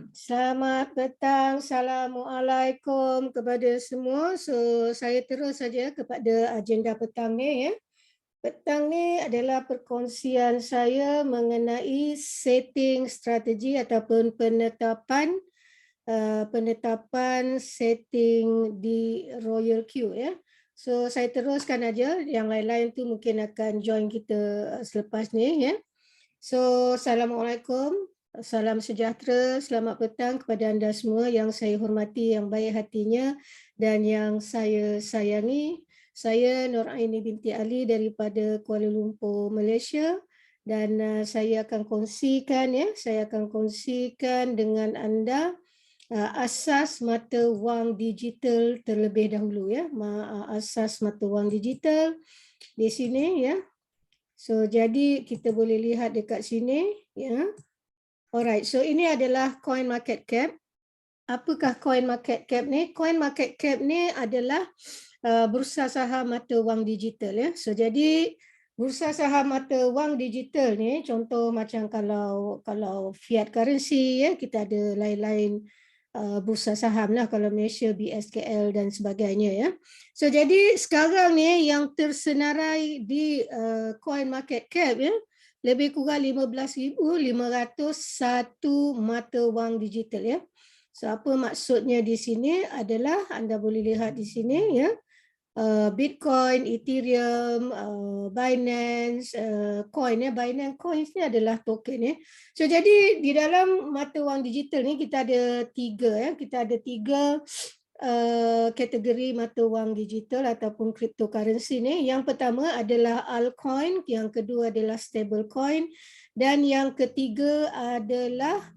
Selamat petang, Assalamualaikum kepada semua. So, saya terus saja kepada agenda petang ni ya. Petang ni adalah perkongsian saya mengenai setting strategi ataupun penetapan setting di Royal Queue ya. So, saya teruskan aja, yang lain-lain tu mungkin akan join kita selepas ni ya. So, Assalamualaikum. Salam sejahtera, selamat petang kepada anda semua yang saya hormati, yang baik hatinya dan yang saya sayangi. Saya Nur Aini binti Ali daripada Kuala Lumpur, Malaysia, dan saya akan kongsikan dengan anda asas mata wang digital terlebih dahulu ya. Asas mata wang digital di sini ya. So, jadi kita boleh lihat dekat sini ya. Alright, so ini adalah coin market cap. Apakah coin market cap ni? Coin market cap ni adalah bursa saham mata wang digital ya. So jadi bursa saham mata wang digital ni contoh macam kalau fiat currency ya, kita ada lain-lain bursa saham lah, kalau Malaysia BSKL dan sebagainya ya. So jadi sekarang ni yang tersenarai di coin market cap ya, lebih kurang 15,501 mata wang digital ya. So apa maksudnya di sini adalah anda boleh lihat di sini ya. Bitcoin, Ethereum, Binance, coin ya. Binance coins ni adalah token ya. So jadi di dalam mata wang digital ni kita ada tiga ya. Kita ada tiga kategori mata wang digital ataupun cryptocurrency ni. Yang pertama adalah altcoin, yang kedua adalah stablecoin, dan yang ketiga adalah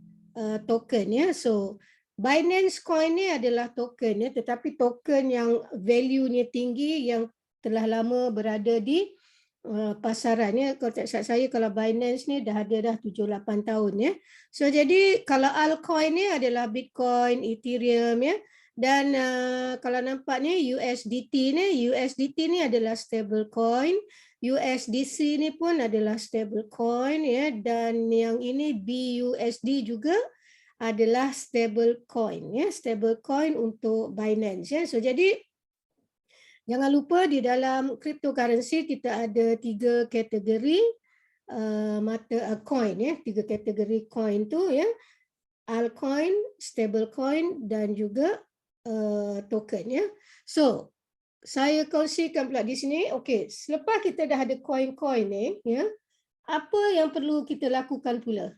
token ya. So Binance coin ni adalah token ya, tetapi token yang value-nya tinggi, yang telah lama berada di pasaran ya. Kalau tak silap saya, kalau Binance ni dah ada dah 7-8 tahun ya. So jadi kalau altcoin ni adalah Bitcoin, Ethereum ya. Dan kalau nampak ni USDT ni adalah stable coin. USDC ni pun adalah stable coin ya, dan yang ini BUSD juga adalah stable coin ya, stable coin untuk Binance ya. So jadi jangan lupa di dalam cryptocurrency kita ada tiga kategori coin ya, tiga kategori coin tu ya. Altcoin, stable coin dan juga token ya. So saya kongsikan pula di sini. Okey, selepas kita dah ada coin-coin ni ya, apa yang perlu kita lakukan pula?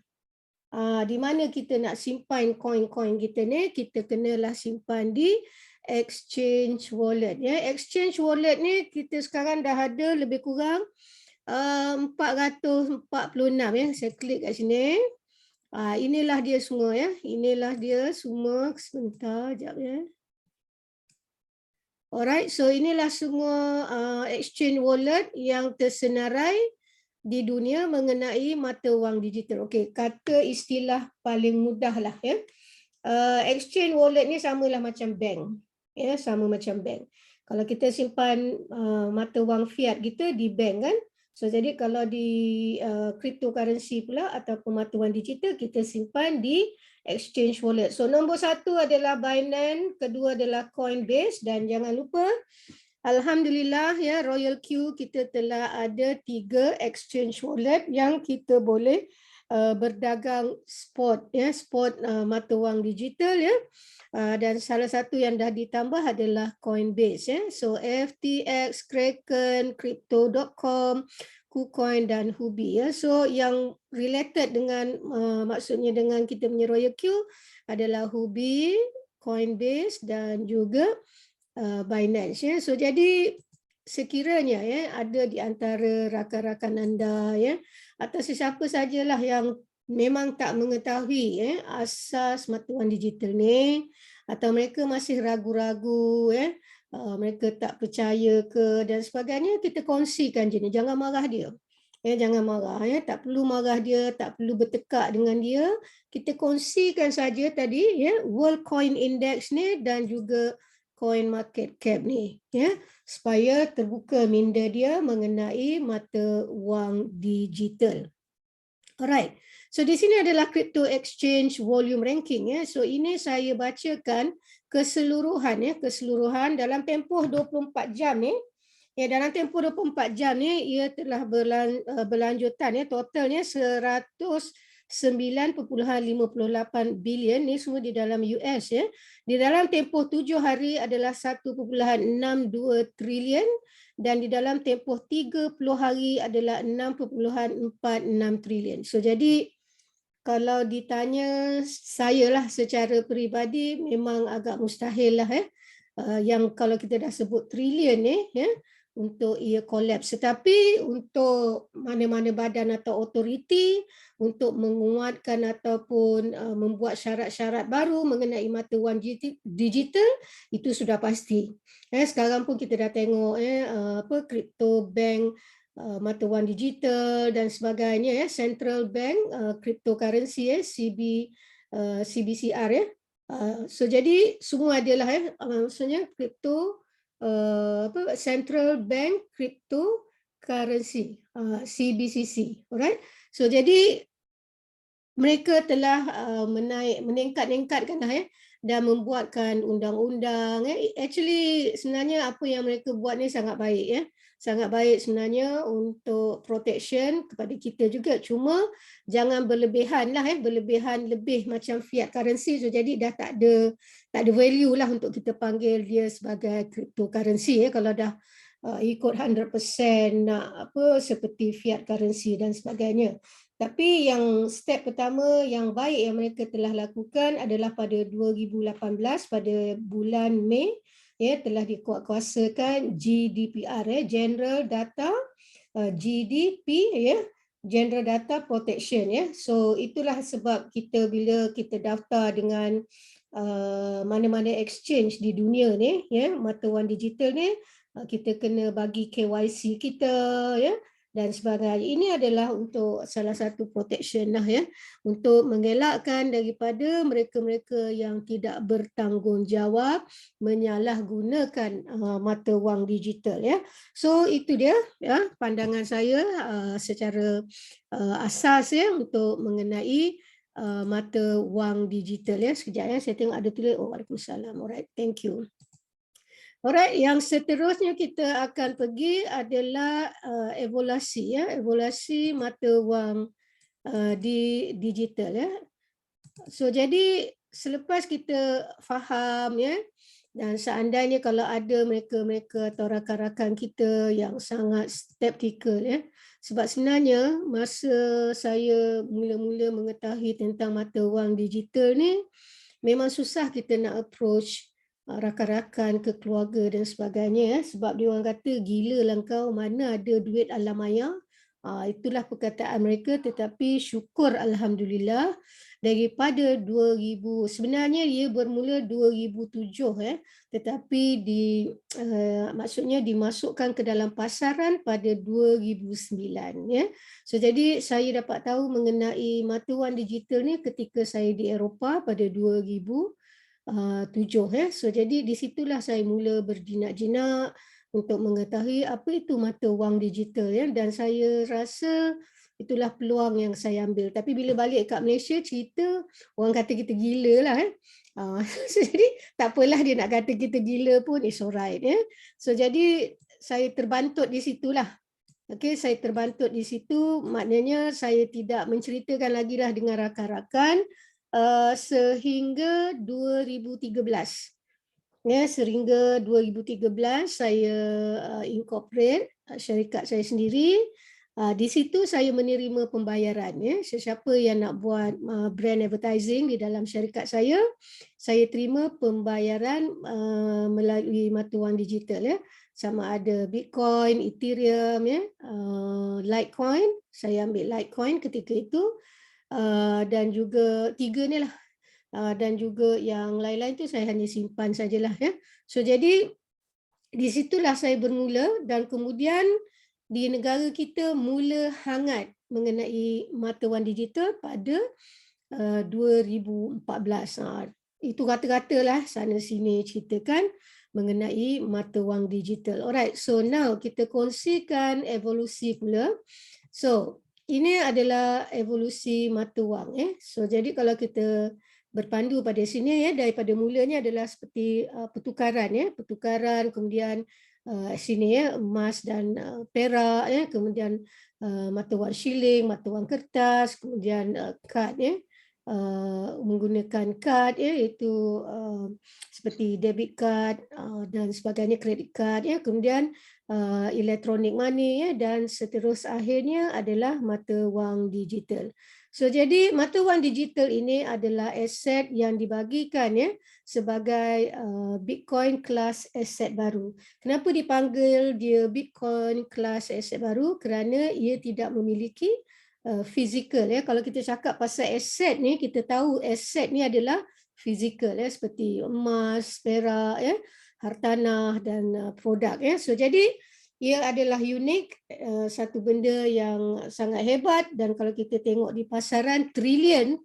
Di mana kita nak simpan coin-coin kita ni? Kita kenalah simpan di exchange wallet ya. Exchange wallet ni kita sekarang dah ada lebih kurang 446 ya. Saya klik kat sini. Inilah dia semua ya. Inilah dia semua. Sebentar, sekejap ya. Alright, so inilah semua exchange wallet yang tersenarai di dunia mengenai mata wang digital. Okey, kata istilah paling mudah lah ya. Exchange wallet ni samalah macam bank. Ya, sama macam bank. Kalau kita simpan mata wang fiat kita di bank kan. So jadi kalau di cryptocurrency pula ataupun mata wang digital, kita simpan di exchange wallet. So nombor satu adalah Binance, kedua adalah Coinbase, dan jangan lupa alhamdulillah ya, Royal Queue kita telah ada 3 exchange wallet yang kita boleh berdagang spot ya, spot mata wang digital ya. Dan salah satu yang dah ditambah adalah Coinbase ya. So FTX, Kraken, Crypto.com, KuCoin dan Huobi ya. So yang related dengan maksudnya dengan kita punya Royal Queue adalah Huobi, Coinbase dan juga Binance ya. So jadi sekiranya ya ada di antara rakan-rakan anda ya, atau sesiapa sajalah yang memang tak mengetahui ya asas mata wang digital ni, atau mereka masih ragu-ragu ya, mereka tak percaya ke dan sebagainya, kita kongsikan je ni, jangan marah dia. Ya, jangan marah ya, tak perlu marah dia, tak perlu bertekak dengan dia. Kita kongsikan saja tadi ya, World Coin Index ni dan juga coin market cap ni ya, supaya terbuka minda dia mengenai mata wang digital. Alright. So di sini adalah crypto exchange volume ranking ya. So ini saya bacakan keseluruhan keseluruhan dalam tempoh 24 jam ni. Ya, dalam tempoh 24 jam ni ia telah berlanjutan totalnya 109.58 bilion ni semua di dalam US ya. Di dalam tempoh 7 hari adalah 1.62 trilion dan di dalam tempoh 30 hari adalah 6.46 trilion. So jadi kalau ditanya saya lah secara peribadi memang agak mustahil lah yang kalau kita dah sebut trilion untuk ia kolaps. Tetapi untuk mana-mana badan atau autoriti untuk menguatkan ataupun membuat syarat-syarat baru mengenai mata wang digital itu sudah pasti. Sekarang pun kita dah tengok crypto bank, mata wang digital dan sebagainya central bank cryptocurrency CBCR so jadi semua adalah maksudnya crypto central bank cryptocurrency CBCC, alright. So jadi mereka telah meningkatkan dan membuatkan undang-undang. Actually sebenarnya apa yang mereka buat ni sangat baik sangat baik sebenarnya untuk protection kepada kita juga. Cuma jangan berlebihan lah berlebihan lebih macam fiat currency. So jadi dah tak ada value lah untuk kita panggil dia sebagai cryptocurrency kalau dah ikut 100% nak seperti fiat currency dan sebagainya. Tapi yang step pertama yang baik yang mereka telah lakukan adalah pada 2018 pada bulan Mei telah dikuatkuasakan GDPR General Data GDP General Data Protection So itulah sebab kita bila kita daftar dengan mana-mana exchange di dunia ni mata wang digital ni kita kena bagi KYC kita dan sebagainya. Ini adalah untuk salah satu protection untuk mengelakkan daripada mereka-mereka yang tidak bertanggungjawab menyalahgunakan mata wang digital So itu dia pandangan saya secara asas untuk mengenai mata wang digital Sekejap saya tengok ada tulis. Waalaikumsalam. Alright, thank you. Alright, yang seterusnya kita akan pergi adalah evaluasi evaluasi mata wang di digital So jadi selepas kita faham dan seandainya kalau ada mereka-mereka atau rakan-rakan kita yang sangat skeptikal sebab sebenarnya masa saya mula-mula mengetahui tentang mata wang digital ni memang susah kita nak approach rakan-rakan ke keluarga dan sebagainya sebab dia orang kata gila lah kau, mana ada duit alam maya. Itulah perkataan mereka, tetapi syukur alhamdulillah daripada 2000 sebenarnya ia bermula 2007 tetapi maksudnya dimasukkan ke dalam pasaran pada 2009 So jadi saya dapat tahu mengenai mata wang digital ni ketika saya di Eropah pada 2007 So jadi di situlah saya mula berjinak-jinak untuk mengetahui apa itu mata wang digital dan saya rasa itulah peluang yang saya ambil. Tapi bila balik kat Malaysia cerita orang kata kita gila lah so jadi tak apalah dia nak kata kita gila pun it's alright So jadi saya terbantut di situlah. Saya terbantut di situ, maknanya saya tidak menceritakan lagi dah dengan rakan-rakan sehingga 2013. Sehingga 2013 saya incorporate syarikat saya sendiri. Di situ saya menerima pembayaran sesiapa yang nak buat brand advertising di dalam syarikat saya terima pembayaran melalui mata wang digital sama ada Bitcoin, Ethereum Litecoin. Saya ambil Litecoin ketika itu dan juga 3 ni lah dan juga yang lain-lain tu saya hanya simpan sajalah So jadi di situlah saya bermula dan kemudian di negara kita mula hangat mengenai mata wang digital pada 2014. Itu kata-kata lah sana sini ceritakan mengenai mata wang digital. Alright, so now kita kongsikan evolusi pula. So ini adalah evolusi mata wang. So jadi kalau kita berpandu pada sini daripada mulanya adalah seperti pertukaran pertukaran, kemudian sini emas dan perak kemudian mata wang shilling, mata wang kertas, kemudian kad menggunakan kad iaitu seperti debit card dan sebagainya, kredit card kemudian electronic money dan seterus akhirnya adalah mata wang digital. So jadi mata wang digital ini adalah aset yang dibagikan sebagai Bitcoin class aset baru. Kenapa dipanggil dia Bitcoin class aset baru? Kerana ia tidak memiliki physical Kalau kita cakap pasal aset ni, kita tahu aset ni adalah physical seperti emas, perak hartanah dan produk So jadi ia adalah unik, satu benda yang sangat hebat, dan kalau kita tengok di pasaran trilion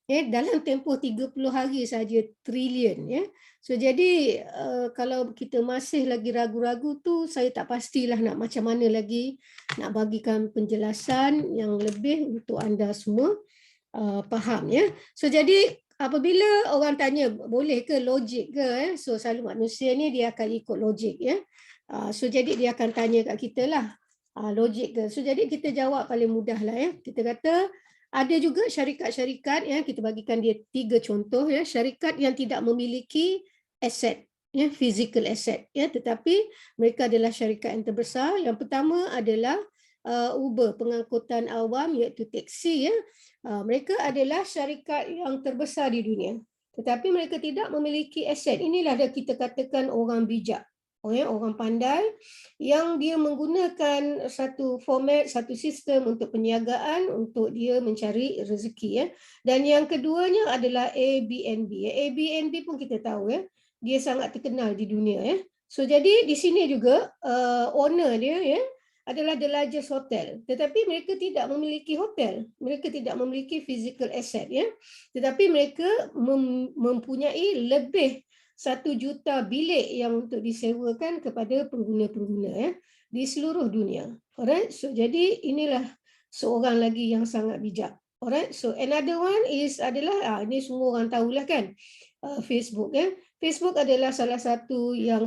dalam tempoh 30 hari saja trilion So jadi kalau kita masih lagi ragu-ragu tu, saya tak pastilah nak macam mana lagi nak bagikan penjelasan yang lebih untuk anda semua faham So jadi apabila orang tanya boleh ke logik ke so selalu manusia ni dia akan ikut logik so jadi dia akan tanya kat kita lah logik ke. So jadi kita jawab paling mudah lah kita kata ada juga syarikat-syarikat kita bagikan dia 3 contoh syarikat yang tidak memiliki aset physical asset tetapi mereka adalah syarikat yang terbesar. Yang pertama adalah Uber, pengangkutan awam iaitu teksi mereka adalah syarikat yang terbesar di dunia, tetapi mereka tidak memiliki aset. Inilah dia kita katakan orang bijak, orang pandai yang dia menggunakan satu format, satu sistem untuk perniagaan untuk dia mencari rezeki Dan yang keduanya adalah Airbnb. Airbnb pun kita tahu dia sangat terkenal di dunia So jadi di sini juga owner dia adalah the largest hotel, tetapi mereka tidak memiliki hotel, mereka tidak memiliki physical asset tetapi mereka mempunyai lebih 1 juta bilik yang untuk disewakan kepada pengguna-pengguna di seluruh dunia. Alright, so jadi inilah seorang lagi yang sangat bijak. Alright, so another one adalah ini semua orang tahulah kan, Facebook Facebook adalah salah satu yang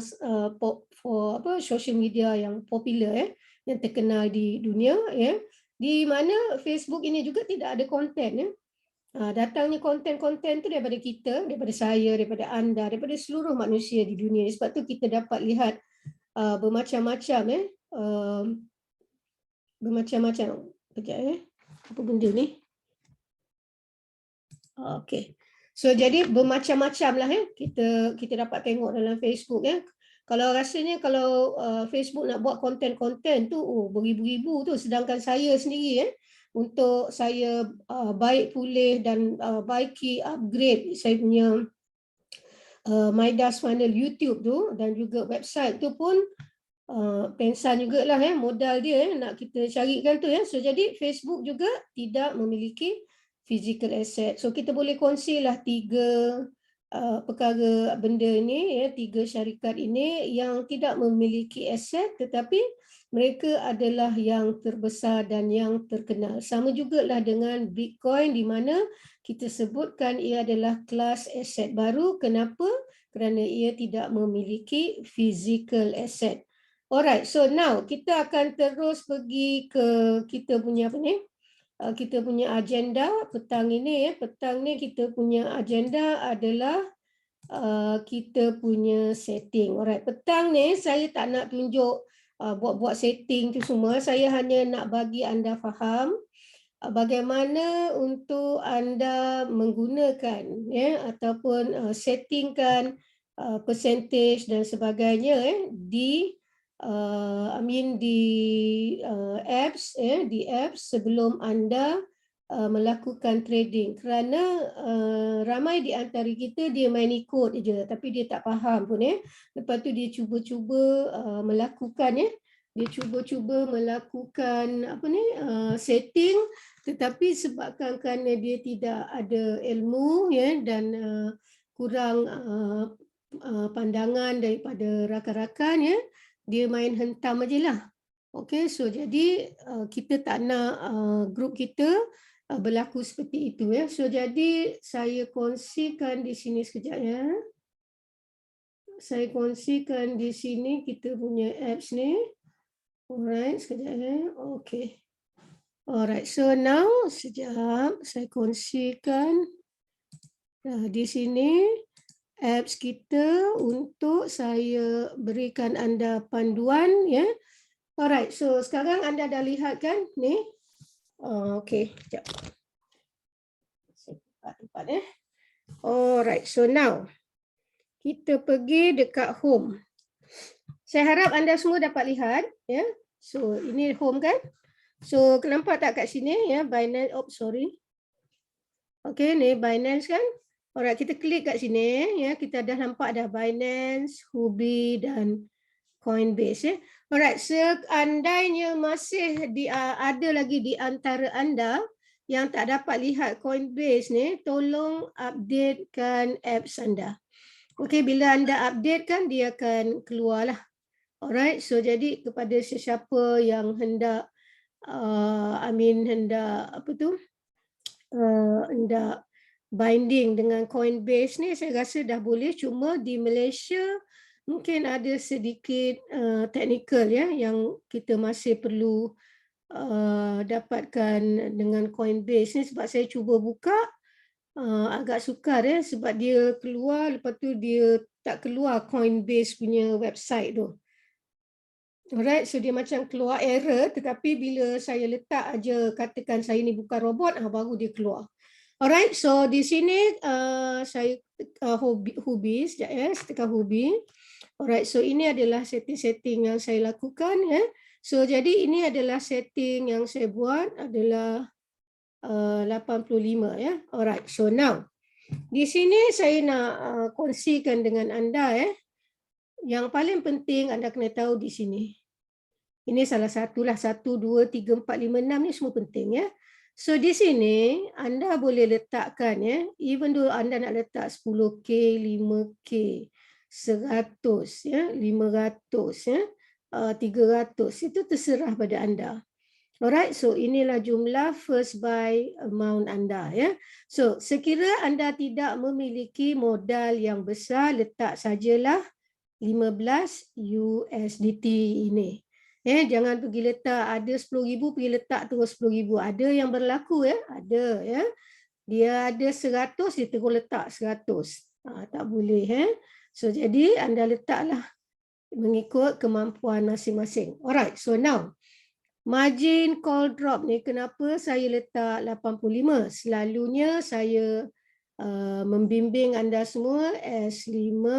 social media yang popular yang terkenal di dunia di mana Facebook ini juga tidak ada konten datangnya konten-konten tu daripada kita, daripada saya, daripada anda, daripada seluruh manusia di dunia. Sebab tu kita dapat lihat bermacam-macam bermacam-macam. Kejap apa benda ni? Okey. So jadi bermacam-macam lah kita dapat tengok dalam Facebook Kalau rasanya kalau Facebook nak buat konten-konten tu beribu-ribu tu, sedangkan saya sendiri untuk saya baik pulih dan baiki upgrade saya punya Midas Funnel YouTube tu dan juga website tu pun pensan jugalah modal dia nak kita carikan tu So jadi Facebook juga tidak memiliki physical asset. So kita boleh kongsilah 3 perkara benda ni 3 syarikat ini yang tidak memiliki aset tetapi mereka adalah yang terbesar dan yang terkenal. Sama jugalah dengan Bitcoin di mana kita sebutkan ia adalah kelas aset baru. Kenapa? Kerana ia tidak memiliki physical asset. Alright, so now kita akan terus pergi ke kita punya apa ni? Kita punya agenda petang ini petang ni kita punya agenda adalah kita punya setting. Alright, petang ni saya tak nak tunjuk buat-buat setting tu semua. Saya hanya nak bagi anda faham bagaimana untuk anda menggunakan ataupun settingkan percentage dan sebagainya di apps di apps sebelum anda melakukan trading, kerana ramai di antara kita dia main ikut je tapi dia tak faham pun lepas tu dia cuba-cuba melakukan dia cuba-cuba melakukan apa ni setting tetapi sebabkan kerana dia tidak ada ilmu dan kurang pandangan daripada rakan-rakan dia main hentam aje lah. Okey, so jadi kita tak nak grup kita berlaku seperti itu ya. So jadi saya kongsikan di sini sekejap ya. Saya kongsikan di sini kita punya apps ni. Alright, sekejap ya. Okey. Alright, so now sekejap saya kongsikan di sini apps kita untuk saya berikan anda panduan ya. Alright, so sekarang anda dah lihat kan ni? Okey, sekejap. Saya tempat ya. Alright, so now kita pergi dekat home. Saya harap anda semua dapat lihat ya. So ini home kan? So nampak tak kat sini ya, Binance, sorry. Okey, ni Binance kan? Alright, kita klik kat sini ya, kita dah nampak dah Binance, Huobi dan Coinbase ya. Alright, seandainya masih ada lagi di antara anda yang tak dapat lihat Coinbase ni, tolong updatekan apps anda. Okey, bila anda update kan dia akan keluarlah. Alright, so jadi kepada sesiapa yang hendak hendak binding dengan Coinbase ni, saya rasa dah boleh, cuma di Malaysia mungkin ada sedikit technical ya yang kita masih perlu dapatkan dengan Coinbase ni, sebab saya cuba buka agak sukar ya, sebab dia keluar lepas tu dia tak keluar Coinbase punya website tu. Alright, so dia macam keluar error, tetapi bila saya letak aja katakan saya ni bukan robot, baru dia keluar. Alright, so di sini saya Huobi sekejap ya, tekan Huobi. Alright, so ini adalah setting-setting yang saya lakukan ya. So jadi ini adalah setting yang saya buat adalah 85 ya. Alright, so now di sini saya nak kongsikan dengan anda ya. Yang paling penting anda kena tahu di sini. Ini salah satulah 1, 2, 3, 4, 5, 6 ni semua penting ya. So di sini anda boleh letakkan ya, even though anda nak letak 10k, 5k, 100 ya, 500 ya, 300, itu terserah pada anda. Alright, so inilah jumlah first buy amount anda ya. So sekira anda tidak memiliki modal yang besar, letak sajalah 15 USDT ini. Jangan pergi letak ada 10,000 pergi letak terus 10,000. Ada yang berlaku ya, ada ya. Dia ada 100 dia terus letak 100. Tak boleh So jadi anda letaklah mengikut kemampuan masing-masing. Alright, so now margin call drop ni kenapa saya letak 85? Selalunya saya membimbing anda semua S5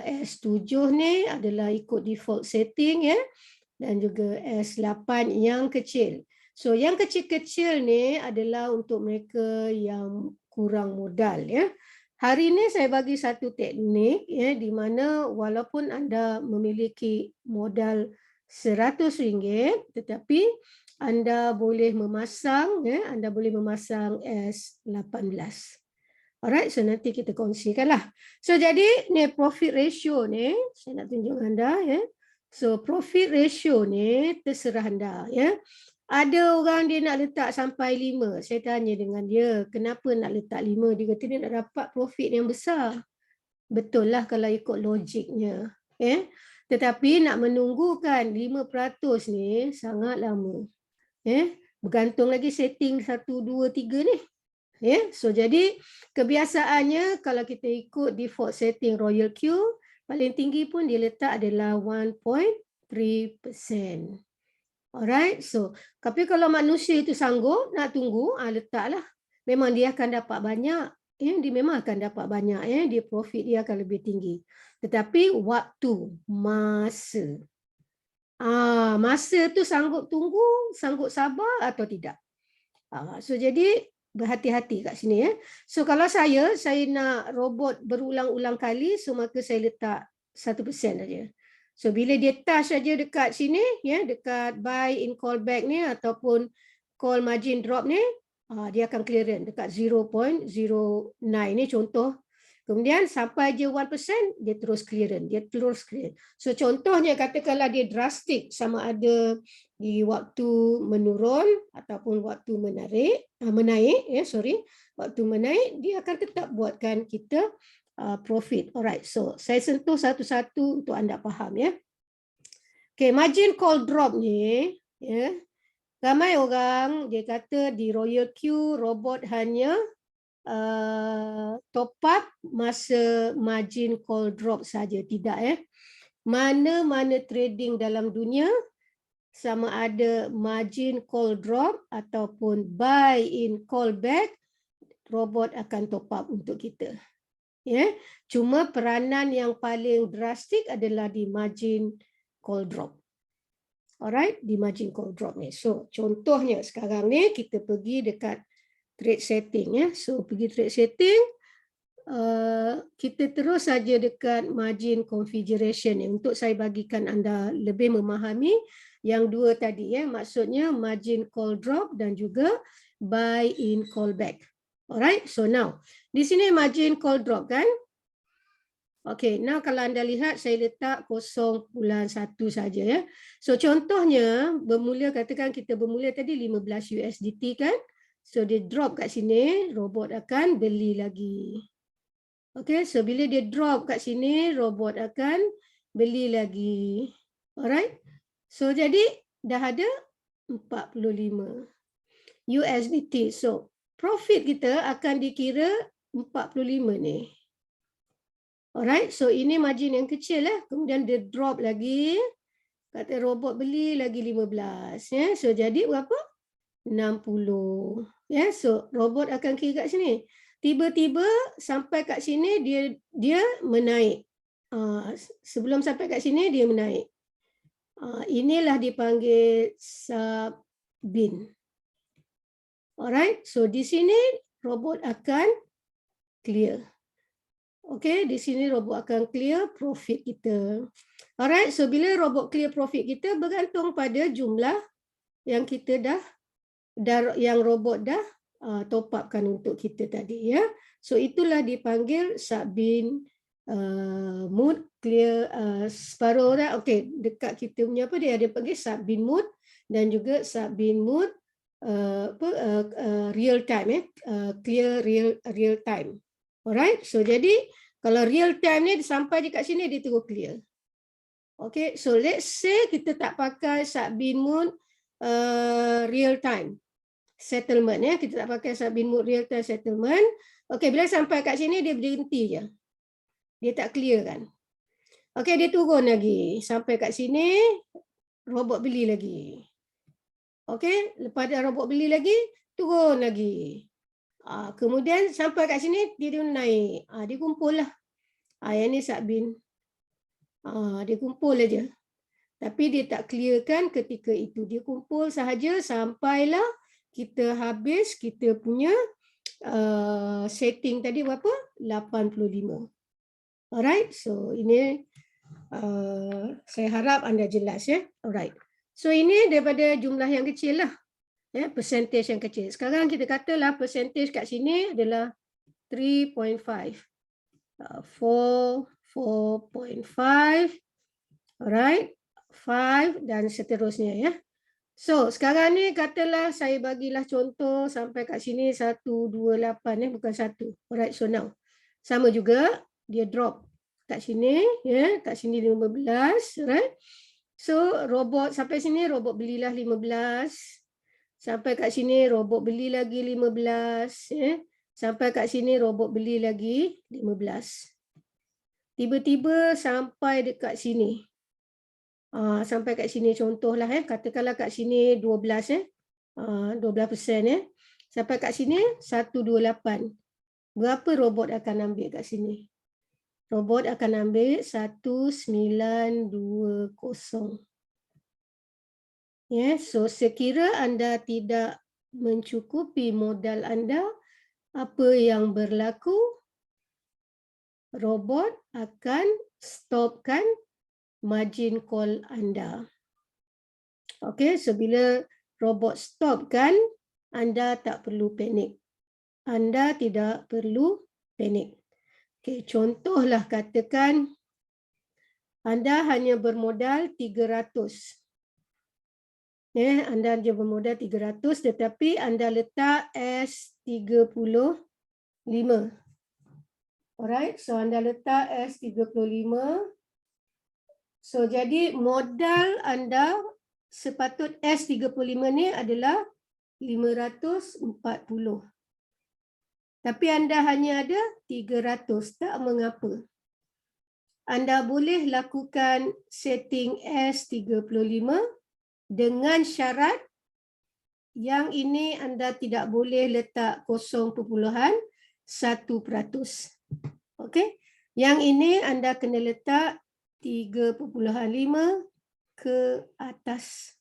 S7 ni adalah ikut default setting ya, dan juga S8 yang kecil. So yang kecil-kecil ni adalah untuk mereka yang kurang modal ya. Hari ini saya bagi satu teknik ya, di mana walaupun anda memiliki modal RM100 tetapi anda boleh memasang ya, anda boleh memasang S18. Alright, so nanti kita kongsikanlah. So jadi ni profit ratio ni, saya nak tunjuk anda ya. So profit ratio ni terserah anda ya. Ada orang dia nak letak sampai 5. Saya tanya dengan dia, kenapa nak letak 5? Dia kata dia nak dapat profit yang besar. Betul lah kalau ikut logiknya. Ya. Tetapi nak menunggukan 5% ni sangat lama. Ya. Bergantung lagi setting 1, 2, 3 ni. Ya, so jadi kebiasaannya kalau kita ikut default setting Royal Q, paling tinggi pun dia letak adalah 1.3%. Alright, so tapi kalau manusia itu sanggup nak tunggu, letaklah. Memang dia akan dapat banyak. Ya, dia memang akan dapat banyak ya, dia profit dia akan lebih tinggi. Tetapi waktu, masa. Masa tu sanggup tunggu, sanggup sabar atau tidak. So jadi berhati-hati kat sini ya. So kalau saya nak robot berulang-ulang kali, so maka saya letak 1% saja. So bila dia touch saja dekat sini ya, dekat buy in callback ni ataupun call margin drop ni, dia akan clearance dekat 0.09 ni contoh Kemudian sampai je 1%, dia terus clearance. So contohnya katakanlah dia drastik, sama ada di waktu menurun ataupun waktu menaik, waktu menaik, dia akan tetap buatkan kita profit. Alright, so saya sentuh satu-satu untuk anda faham ya. Okay, margin call drop ni, ya, ramai orang dia kata di Royal Q robot hanya top up masa margin call drop saja. Tidak, mana-mana trading dalam dunia, sama ada margin call drop ataupun buy in call back, robot akan top up untuk kita. Ya, cuma peranan yang paling drastik adalah di margin call drop. Alright, di margin call drop ni. So, contohnya sekarang ni kita pergi dekat trade setting ya. So, pergi trade setting, kita terus saja dekat margin configuration ni untuk saya bagikan anda lebih memahami yang dua tadi ya. Maksudnya margin call drop dan juga buy in call back. Alright, so now di sini margin call drop kan? Okey, now kalau anda lihat saya letak 0.1 saja ya. So contohnya bermula, katakan kita bermula tadi 15 USDT kan? So dia drop kat sini, robot akan beli lagi. Okey, so bila dia drop kat sini, robot akan beli lagi. Alright. So jadi dah ada 45 USDT. So profit kita akan dikira 45 ni. Alright, so ini margin yang kecil lah. Kemudian dia drop lagi. Kata robot beli lagi 15. Ya. So jadi berapa? 60. Ya, so robot akan kira kat sini. Tiba-tiba sampai kat sini dia menaik. Sebelum sampai kat sini dia menaik. Inilah dipanggil sub-bin. Alright, so di sini robot akan clear. Okey, di sini robot akan clear profit kita. Alright, so bila robot clear profit kita bergantung pada jumlah yang kita yang robot dah top upkan untuk kita tadi ya. So itulah dipanggil sub-bin mood clear separuh orang. Okey, dekat kita punya apa dia ada panggil sub-bin mood dan juga sub-bin mood real time clear real time. Alright, so jadi kalau real time ni sampai dekat sini dia terus clear. Okay, so let's say kita tak pakai sub-bin mood real time settlement ya, kita tak pakai sub-bin mood real time settlement. Okay, bila sampai kat sini dia berhenti je, dia tak clear kan. Okay, dia turun lagi sampai kat sini, robot beli lagi. Okay, lepas dah robot beli lagi, turun lagi. Kemudian sampai kat sini dia naik. Dia kumpul lah. Yang ni sub-bin. Dia kumpul aja. Tapi dia tak clearkan ketika itu. Dia kumpul sahaja sampailah kita habis kita punya setting tadi berapa? 85. Alright. So ini saya harap anda jelas ya. Alright. So ini daripada jumlah yang kecil lah. Ya, percentage yang kecil. Sekarang kita katalah percentage kat sini adalah 3.5. 4.5. Alright. 5 dan seterusnya ya. So, sekarang ni katalah saya bagilah contoh sampai kat sini 128 bukan 1. Alright, so now. Sama juga dia drop kat sini ya, kat sini 15, right? So, robot sampai sini robot belilah 15. Sampai kat sini robot beli lagi 15 ya. Sampai kat sini robot beli lagi 15. Tiba-tiba sampai dekat sini. Sampai kat sini contohlah katakanlah kat sini 12 12% Sampai kat sini 128. Berapa robot akan ambil kat sini? Robot akan ambil 1920. Yes, so sekira anda tidak mencukupi modal anda, apa yang berlaku? Robot akan stopkan margin call anda. Okey, so bila robot stopkan, anda tak perlu panik. Anda tidak perlu panik. Okey, contohlah katakan anda hanya bermodal 300. Anda hanya bermodal 300 tetapi anda letak S35. Alright, so anda letak S35. So jadi modal anda sepatut S35 ni adalah 540. Tapi anda hanya ada 300, tak mengapa. Anda boleh lakukan setting S35 dengan syarat yang ini anda tidak boleh letak 0.1%. Okey. Yang ini anda kena letak 3.5 ke atas.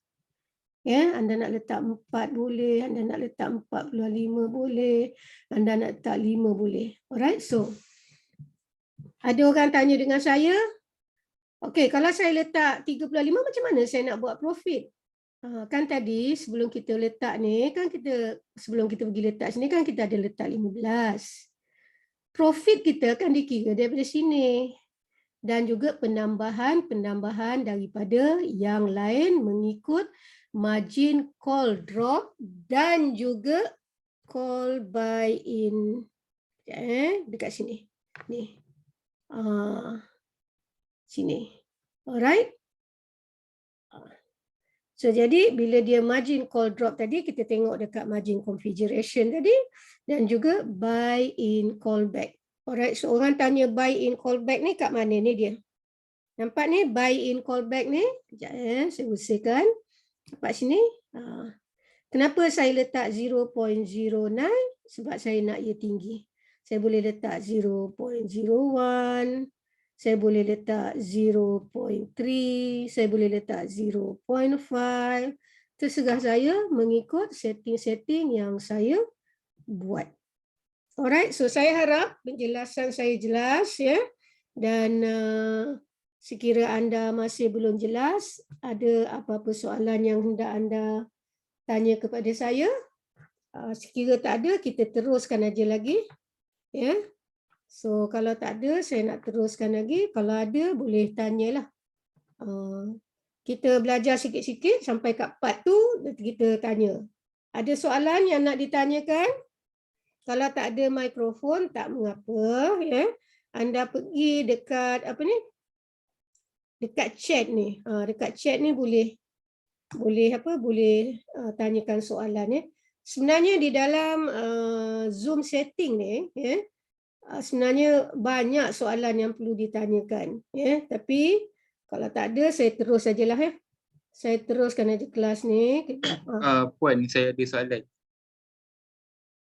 Ya, anda nak letak 4 boleh, anda nak letak 4.5 boleh, anda nak letak 5 boleh. Alright, so ada orang tanya dengan saya, okey, kalau saya letak 35 macam mana saya nak buat profit? Kan tadi sebelum kita letak ni, kan sebelum kita pergi letak sini kan kita ada letak 15. Profit kita akan dikira daripada sini. Dan juga penambahan daripada yang lain mengikut margin call drop dan juga call buy in. Dekat sini. Ni. Sini. Alright. So jadi bila dia margin call drop tadi, kita tengok dekat margin configuration tadi dan juga buy in callback. Alright, so orang tanya buy in callback ni kat mana ni dia? Nampak ni buy in callback ni? Sekejap saya usirkan. Nampak sini? Kenapa saya letak 0.09? Sebab saya nak ia tinggi. Saya boleh letak 0.01. Saya boleh letak 0.3, saya boleh letak 0.5. Terserah saya mengikut setting-setting yang saya buat. Alright, so saya harap penjelasan saya jelas ya. Dan sekira anda masih belum jelas, ada apa-apa soalan yang hendak anda tanya kepada saya. Sekira tak ada, kita teruskan aja lagi. Ya. So kalau tak ada, saya nak teruskan lagi. Kalau ada, boleh tanyalah. Kita belajar sikit-sikit sampai kat part tu, kita tanya. Ada soalan yang nak ditanyakan? Kalau tak ada mikrofon, tak mengapa. Ya. Anda pergi dekat apa ni? Dekat chat ni. Dekat chat ni boleh tanyakan soalan ya. Sebenarnya di dalam Zoom setting ni, ya. Sebenarnya banyak soalan yang perlu ditanyakan ya, tapi kalau tak ada saya terus sajalah ya. Saya teruskan aja kelas ni. Puan, saya ada soalan.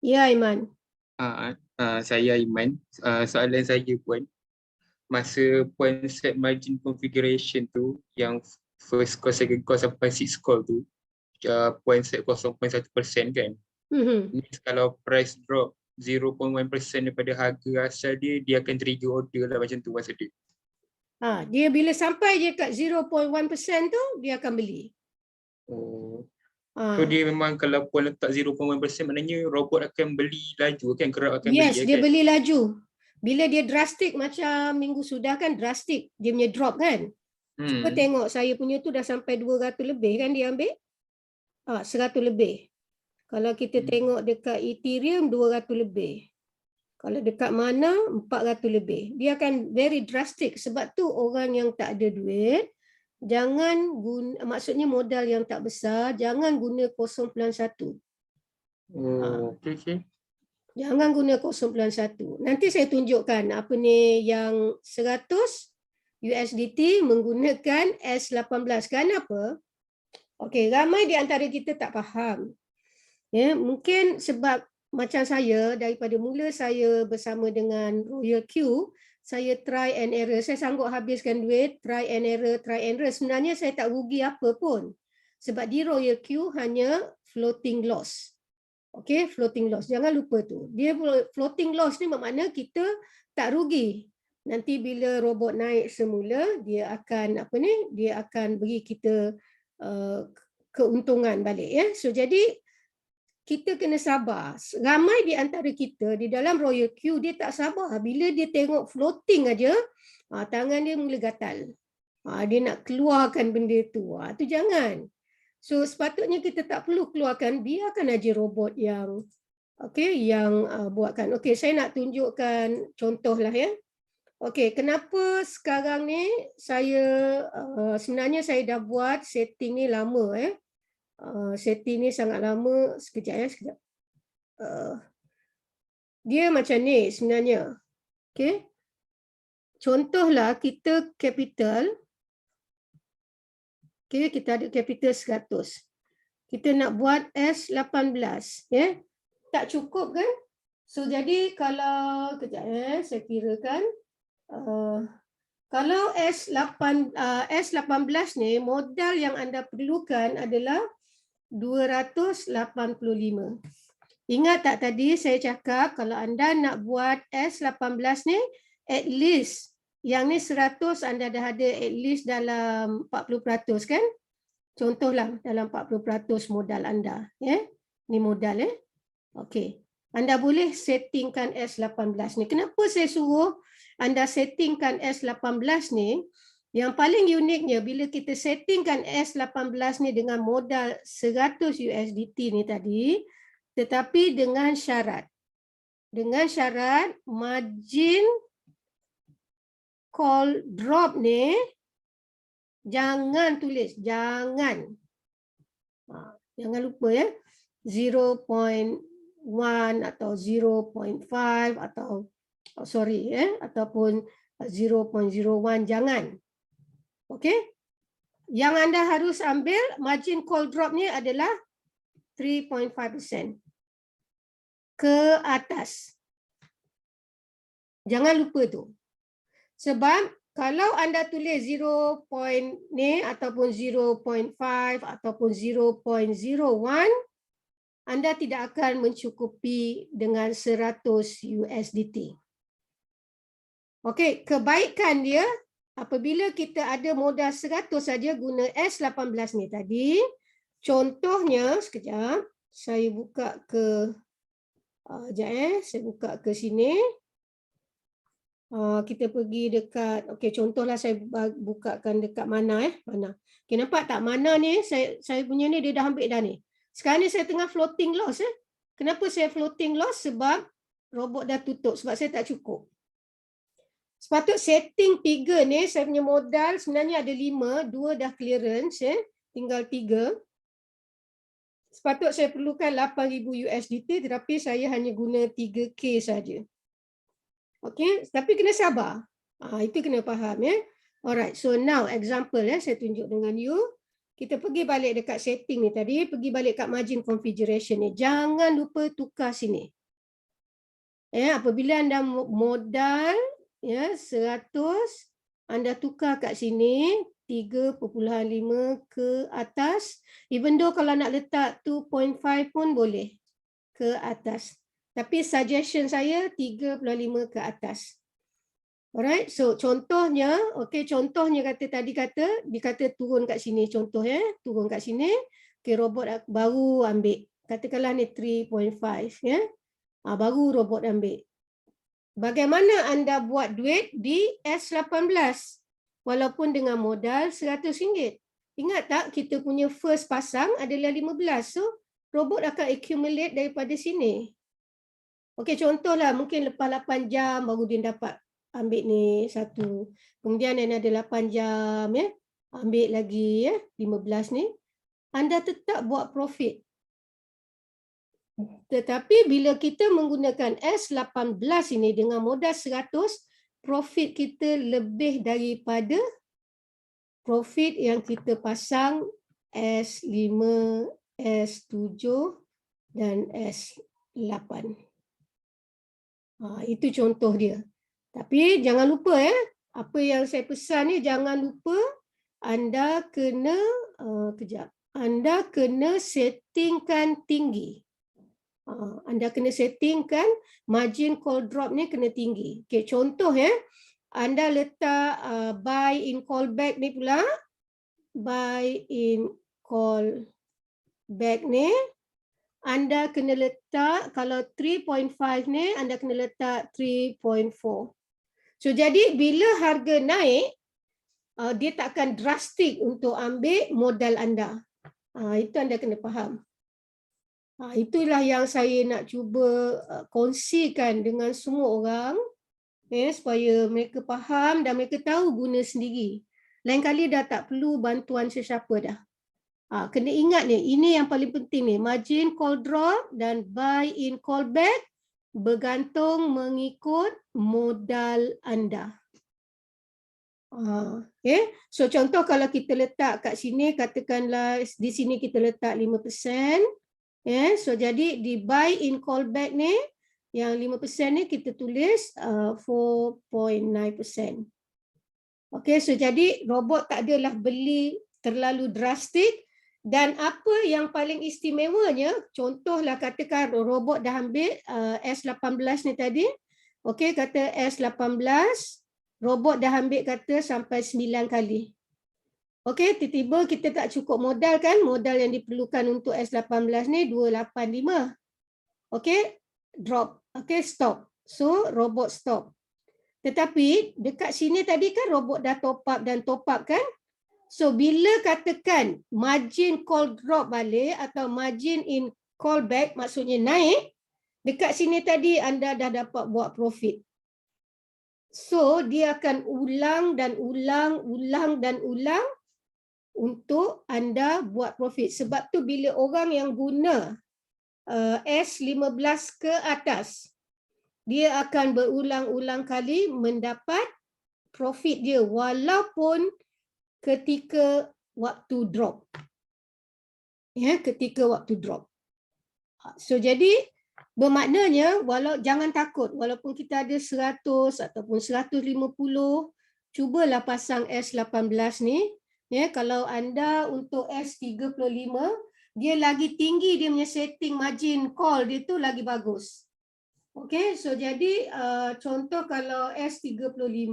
Ya Iman. Saya Iman. Soalan saya Puan, masa Puan set margin configuration tu yang first call, second call sampai sixth call tu, Puan set 0.1% kan? Kalau price drop 0.1% daripada harga asal dia akan trigger order lah, macam tu maksud dia. Dia bila sampai je kat 0.1% tu, dia akan beli. So dia memang kalau Puan letak 0.1% maknanya robot akan beli laju kan, kerap akan beli. Yes, dia kan? beli laju. Bila dia drastik macam minggu sudah kan, drastik dia punya drop kan. Cuba tengok saya punya tu dah sampai 200 lebih kan dia ambil. 100 lebih. Kalau kita tengok dekat Ethereum 200 lebih. Kalau dekat mana 400 lebih. Dia akan very drastic. Sebab tu orang yang tak ada duit, jangan guna, maksudnya modal yang tak besar, jangan guna 0.1. Okay. Jangan guna 0.1. Nanti saya tunjukkan apa ni yang 100 USDT menggunakan S18. Kenapa? Okey, ramai di antara kita tak faham. Ya, mungkin sebab macam saya, daripada mula saya bersama dengan Royal Q, saya try and error. Saya sanggup habiskan duit, try and error. Sebenarnya saya tak rugi apa pun. Sebab di Royal Q hanya floating loss. Okey, floating loss. Jangan lupa tu. Dia floating loss ni bermakna kita tak rugi. Nanti bila robot naik semula, dia akan dia akan bagi kita keuntungan balik ya. So jadi kita kena sabar. Ramai di antara kita di dalam Royal Queue dia tak sabar. Bila dia tengok floating aja, tangan dia mula gatal. Dia nak keluarkan benda tu. Tu jangan. So sepatutnya kita tak perlu keluarkan, biarkan aja robot yang buatkan. Okey, saya nak tunjukkan contohlah ya. Okey, kenapa sekarang ni saya sebenarnya saya dah buat setting ni lama setting ni sangat lama. Sekejap. Dia macam ni sebenarnya. Okey. Contohlah kita capital. Okey, kita ada capital 100. Kita nak buat S18 ya. Tak cukup kan? So jadi kalau kejap saya kirakan kalau S18 ni modal yang anda perlukan adalah 285. Ingat tak tadi saya cakap kalau anda nak buat S18 ni at least yang ni 100 anda dah ada at least dalam 40% kan? Contohlah dalam 40% modal anda ya. Ni modal Okey. Anda boleh settingkan S18 ni. Kenapa saya suruh anda settingkan S18 ni? Yang paling uniknya bila kita settingkan S18 ni dengan modal 100 USDT ni tadi, tetapi dengan syarat. Dengan syarat margin call drop ni jangan tulis, jangan lupa ya. 0.1 atau 0.5 atau ataupun 0.01 jangan. Okey? Yang anda harus ambil margin call drop ni adalah 3.5% ke atas. Jangan lupa tu. Sebab kalau anda tulis 0. ni ataupun 0.5 ataupun 0.01, anda tidak akan mencukupi dengan 100 USDT. Okey, kebaikan dia apabila kita ada modal 100 saja guna S18 ni tadi. Contohnya, sekejap, saya buka ke saya buka ke sini. Kita pergi dekat, okey, contohlah saya bukakan dekat mana mana. Okey, nampak tak mana ni saya punya ni dia dah ambil dah ni. Sekarang ni saya tengah floating loss. Kenapa saya floating loss? Sebab robot dah tutup. Sebab saya tak cukup. Sepatut setting 3 ni, saya punya modal sebenarnya ada 5. 2 dah clearance. Tinggal 3. Sepatut saya perlukan 8,000 USDT. Tetapi saya hanya guna 3K saja. Okey, tapi kena sabar. Itu kena faham ya. Alright, so now example saya tunjuk dengan you. Kita pergi balik dekat setting ni tadi, pergi balik kat margin configuration ni. Jangan lupa tukar sini. Apabila anda modal 100, anda tukar kat sini 3.5 ke atas. Even though kalau nak letak 2.5 pun boleh ke atas. Tapi suggestion saya 3.5 ke atas. Alright, so contohnya, contohnya dikata turun kat sini, contoh turun kat sini, robot baru ambil, katakanlah ni 3.5 baru robot ambil. Bagaimana anda buat duit di S18 walaupun dengan modal RM100? Ingat tak kita punya first pasang adalah 15, so robot akan accumulate daripada sini. Okey, contohlah mungkin lepas 8 jam baru dia dapat ambil ni satu. Kemudian dia ada 8 jam ambil lagi 15 ni. Anda tetap buat profit. Tetapi bila kita menggunakan S18 ini dengan modal 100, profit kita lebih daripada profit yang kita pasang S5, S7 dan S8. Itu contoh dia. Tapi jangan lupa apa yang saya pesan ni, jangan lupa anda kena anda kena settingkan tinggi. Anda kena settingkan margin call drop ni kena tinggi. Okey, contoh anda letak buy in call back ni pula. Buy in call back ni anda kena letak, kalau 3.5 ni, anda kena letak 3.4. So, jadi bila harga naik, dia tak akan drastik untuk ambil modal anda. Itu anda kena faham. Itulah yang saya nak cuba kongsikan dengan semua orang, supaya mereka faham dan mereka tahu guna sendiri. Lain kali dah tak perlu bantuan sesiapa dah. Kena ingat ni, ini yang paling penting ni, margin call drop dan buy in call back bergantung mengikut modal anda. Okay. So contoh kalau kita letak kat sini, katakanlah di sini kita letak 5%. So jadi di buy in call back ni, yang 5% ni kita tulis 4.9%. Okay, so jadi robot tak adalah beli terlalu drastik. Dan apa yang paling istimewanya, contohlah katakan robot dah ambil S18 ni tadi. Okay, kata S18, robot dah ambil kata sampai 9 kali. Okay, tiba-tiba kita tak cukup modal kan, modal yang diperlukan untuk S18 ni 285. Okay, drop. Okay, stop. So, robot stop. Tetapi dekat sini tadi kan robot dah top up dan top up kan. So, bila katakan margin call drop balik atau margin in call back maksudnya naik, dekat sini tadi anda dah dapat buat profit. So, dia akan ulang dan ulang untuk anda buat profit. Sebab tu bila orang yang guna S15 ke atas, dia akan berulang-ulang kali mendapat profit dia walaupun ketika waktu drop. Ketika waktu drop. So jadi bermaknanya jangan takut walaupun kita ada 100 ataupun 150, cubalah pasang S18 ni. Kalau anda untuk S35, dia lagi tinggi dia punya setting margin call dia tu lagi bagus. Okay, so jadi contoh kalau S35,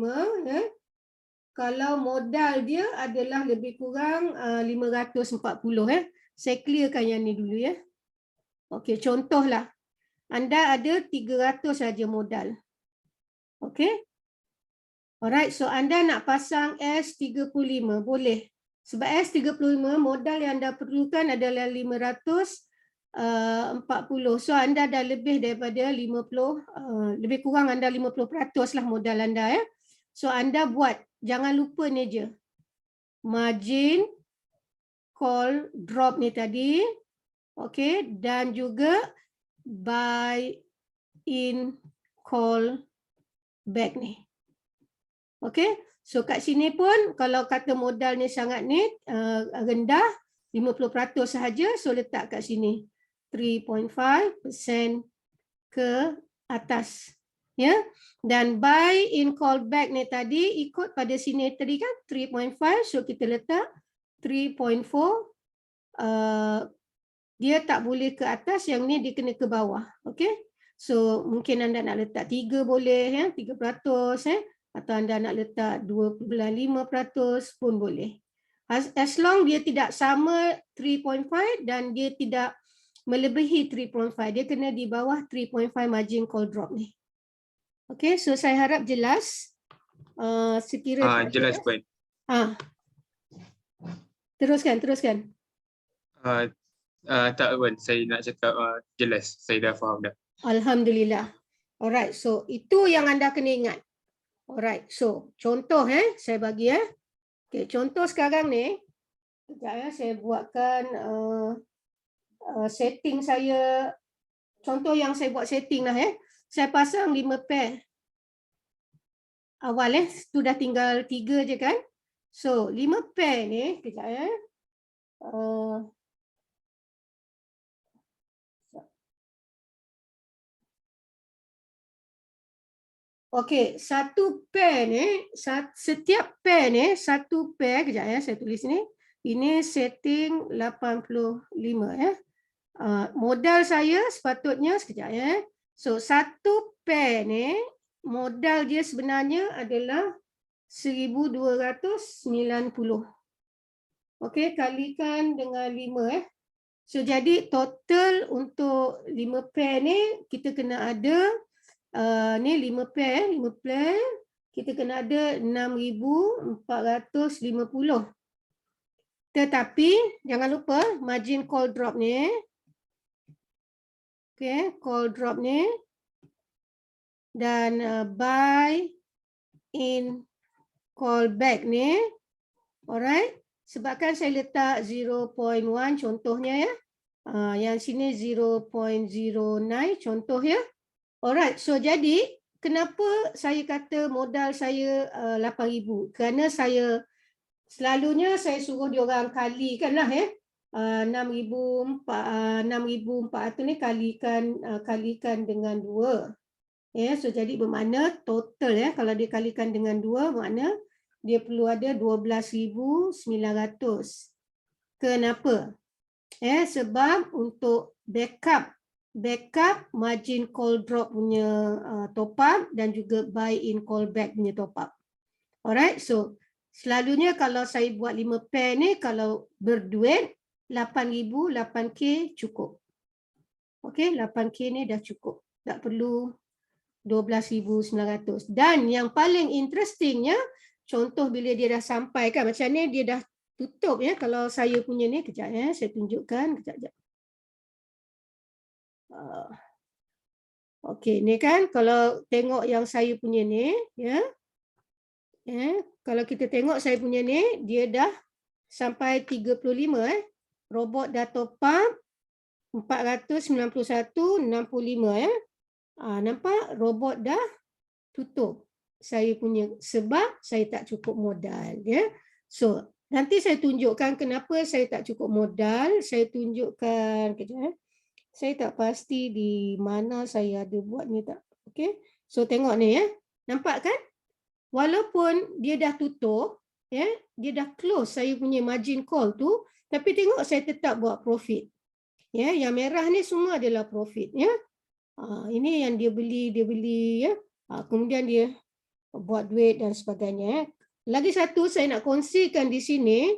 kalau modal dia adalah lebih kurang 540. Saya clearkan yang ni dulu ya. Okay, contohlah. Anda ada 300 saja modal. Okay. Alright, so anda nak pasang S35, boleh. Sebab S35 modal yang anda perlukan adalah 540. So anda dah lebih daripada 50, lebih kurang anda 50% lah modal anda ya. So anda buat, jangan lupa ni je. Margin call drop ni tadi. Okay, dan juga buy in call back ni. Okay, so kat sini pun kalau kata modal ni sangat ni rendah, 50% sahaja, so letak kat sini 3.5% ke atas. Ya, dan buy in call back ni tadi ikut pada sini tadi kan 3.5, so kita letak 3.4. Dia tak boleh ke atas, yang ni dia kena ke bawah. Okay, so mungkin anda nak letak 3 boleh ya, 3%. Atau anda nak letak 2.5% pun boleh. As long dia tidak sama 3.5 dan dia tidak melebihi 3.5, dia kena di bawah 3.5 margin call drop ni. Okay, so saya harap jelas. Sekiranya jelas Puan. Teruskan. Tak Puan, saya nak cakap jelas, saya dah faham dah. Alhamdulillah. Alright, so itu yang anda kena ingat. Alright, so contoh saya bagi Okay, contoh sekarang ni, sekejap saya buatkan setting saya. Contoh yang saya buat setting lah Saya pasang 5 pair. Awal tu dah tinggal 3 je kan. So 5 pair ni, sekejap Okey, satu pair ni, setiap pair ni, satu pair, kejap saya tulis ni. Ini setting 85 modal saya sepatutnya, sekejap So, satu pair ni, modal dia sebenarnya adalah 1290. Okey, kalikan dengan 5 So jadi total untuk 5 pair ni kita kena ada ni 5 pair, 5 pair kita kena ada 6,450. Tetapi jangan lupa margin call drop ni. Okay, call drop ni dan buy in call back ni. Alright. Sebabkan saya letak 0.1 contohnya ya. Yang sini 0.09 contoh ya. Alright. So jadi kenapa saya kata modal saya 8,000? Kerana saya selalunya saya suruh diorang kalikan lah ya. 6,400 ni kalikan dengan 2. Ya, so jadi bermakna total ya, kalau dikalikan dengan 2 makna dia perlu ada 12,900. Kenapa? Sebab untuk backup margin call drop punya top up dan juga buy in call back punya top up. Alright, so selalunya kalau saya buat 5 pair ni, kalau berduit 8,000, 8K cukup. Okey, 8K ni dah cukup. Tak perlu 12,900. Dan yang paling interestingnya, contoh bila dia dah sampai kan, macam ni dia dah tutup ya. Kalau saya punya ni, kejap ya, saya tunjukkan. Kejap. Okey, ni kan kalau tengok yang saya punya ni, ya. Kalau kita tengok saya punya ni, dia dah sampai 35 robot dah top up 491.65 ya. Nampak robot dah tutup saya punya sebab saya tak cukup modal ya. So nanti saya tunjukkan kenapa saya tak cukup modal. Saya tunjukkan kejap. Saya tak pasti di mana saya ada buat ni tak. Okey. So tengok ni ya. Nampak kan? Walaupun dia dah tutup ya, dia dah close saya punya margin call tu, tapi tengok saya tetap buat profit. Ya, yang merah ni semua adalah profit ya. Ini yang dia beli ya. Kemudian dia buat duit dan sebagainya. Lagi satu saya nak kongsikan di sini,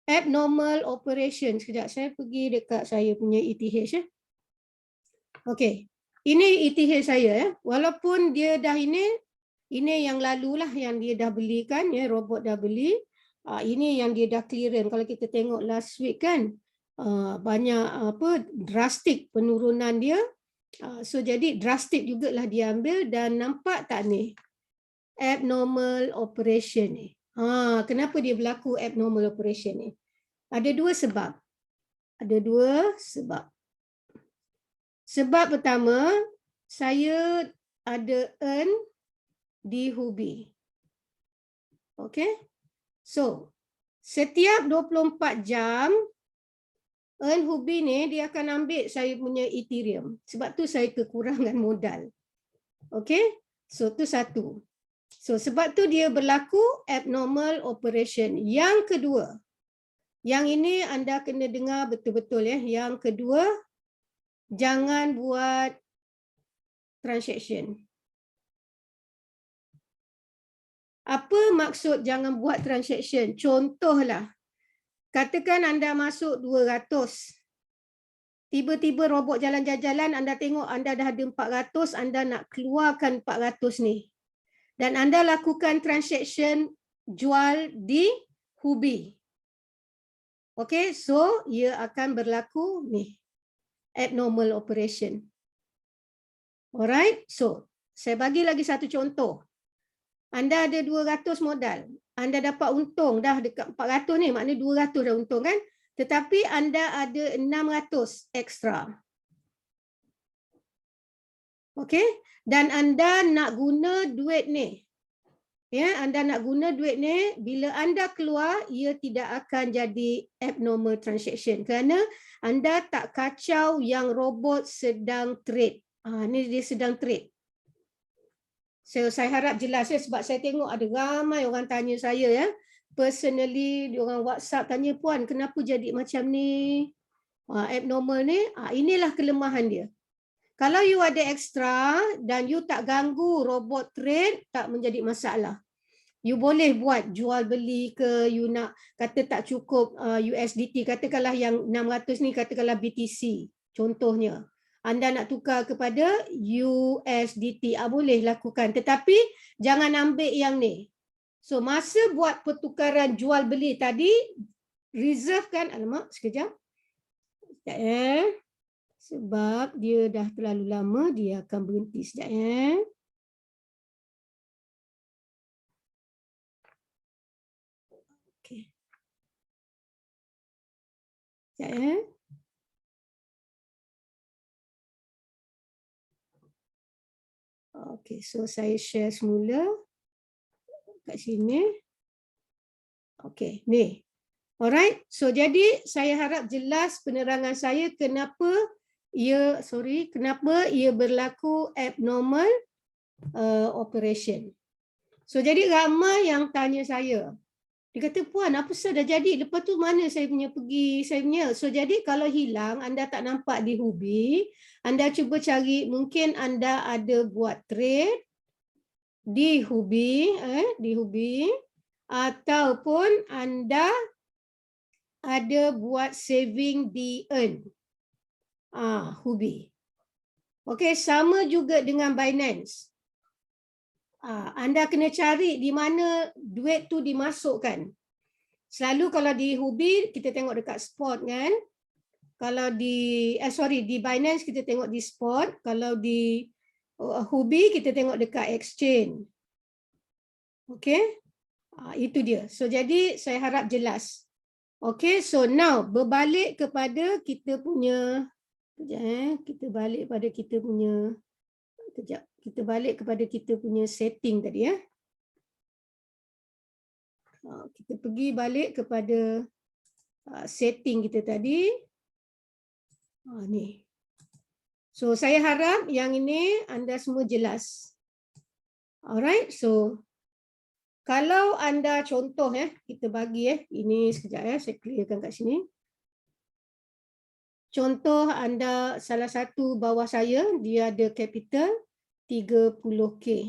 abnormal operation. Sekejap saya pergi dekat saya punya ETH ya. Okey. Ini ETH saya ya. Walaupun dia dah ini yang lalulah yang dia dah belikan ya, robot dah beli. Ini yang dia dah clearance. Kalau kita tengok last week kan, banyak drastik penurunan dia. So jadi drastik jugalah dia ambil dan nampak tak ni abnormal operation ni. Kenapa dia berlaku abnormal operation ni? Ada dua sebab. Sebab pertama, saya ada earn di Huobi. Okey. So, setiap 24 jam earn Huobi ni dia akan ambil saya punya Ethereum. Sebab tu saya kekurangan modal. Okey? So tu satu. So sebab tu dia berlaku abnormal operation. Yang kedua, yang ini anda kena dengar betul-betul ya. Yang kedua, jangan buat transaction. Apa maksud jangan buat transaction? Contohlah, katakan anda masuk 200. Tiba-tiba robot jalan-jalan, anda tengok anda dah ada 400, anda nak keluarkan 400 ni. Dan anda lakukan transaction jual di Huobi. Okey, so ia akan berlaku ni, abnormal operation. Alright, so saya bagi lagi satu contoh. Anda ada 200 modal. Anda dapat untung dah dekat 400 ni, maknanya 200 dah untung kan? Tetapi anda ada 600 ekstra. Okey? Dan anda nak guna duit ni. Ya, anda nak guna duit ni, bila anda keluar, ia tidak akan jadi abnormal transaction. Kerana anda tak kacau yang robot sedang trade. Ni dia sedang trade. So, saya harap jelas ya, sebab saya tengok ada ramai orang tanya saya ya. Personally, diorang WhatsApp tanya, Puan, kenapa jadi macam ni? Abnormal ni, inilah kelemahan dia. Kalau you ada extra dan you tak ganggu robot trade, tak menjadi masalah. You boleh buat jual beli ke, you nak kata tak cukup USDT, katakanlah yang 600 ni katakanlah BTC contohnya. Anda nak tukar kepada USDT, boleh lakukan, tetapi jangan ambil yang ni. So masa buat pertukaran jual beli tadi, reservekan, alamak sekejap. Sekejap sebab dia dah terlalu lama, dia akan berhenti sekejap Okay. Sekejap Okay, so saya share semula kat sini. Okay, ni. Alright, so jadi saya harap jelas penerangan saya kenapa ia berlaku abnormal operation. So jadi ramai yang tanya saya. Dia kata, puan, apa dah jadi? Lepas tu mana saya punya pergi, saya punya. So jadi kalau hilang, anda tak nampak di Hubi, anda cuba cari, mungkin anda ada buat trade di Hubi, ataupun anda ada buat saving di Earn. Hubi. Okey, sama juga dengan Binance. Anda kena cari di mana duit tu dimasukkan. Selalu kalau di Hubi kita tengok dekat spot kan. Kalau di di Binance kita tengok di spot, kalau di Hubi kita tengok dekat exchange. Okey? Itu dia. So jadi saya harap jelas. Okey, so now berbalik kepada kita punya kita balik pada kita punya kita balik kepada kita punya setting tadi kita pergi balik kepada setting kita tadi. Ni. So saya harap yang ini anda semua jelas. Alright, so kalau anda contoh kita bagi ini sekejap saya clearkan kat sini. Contoh anda salah satu bawah saya, dia ada capital 30K.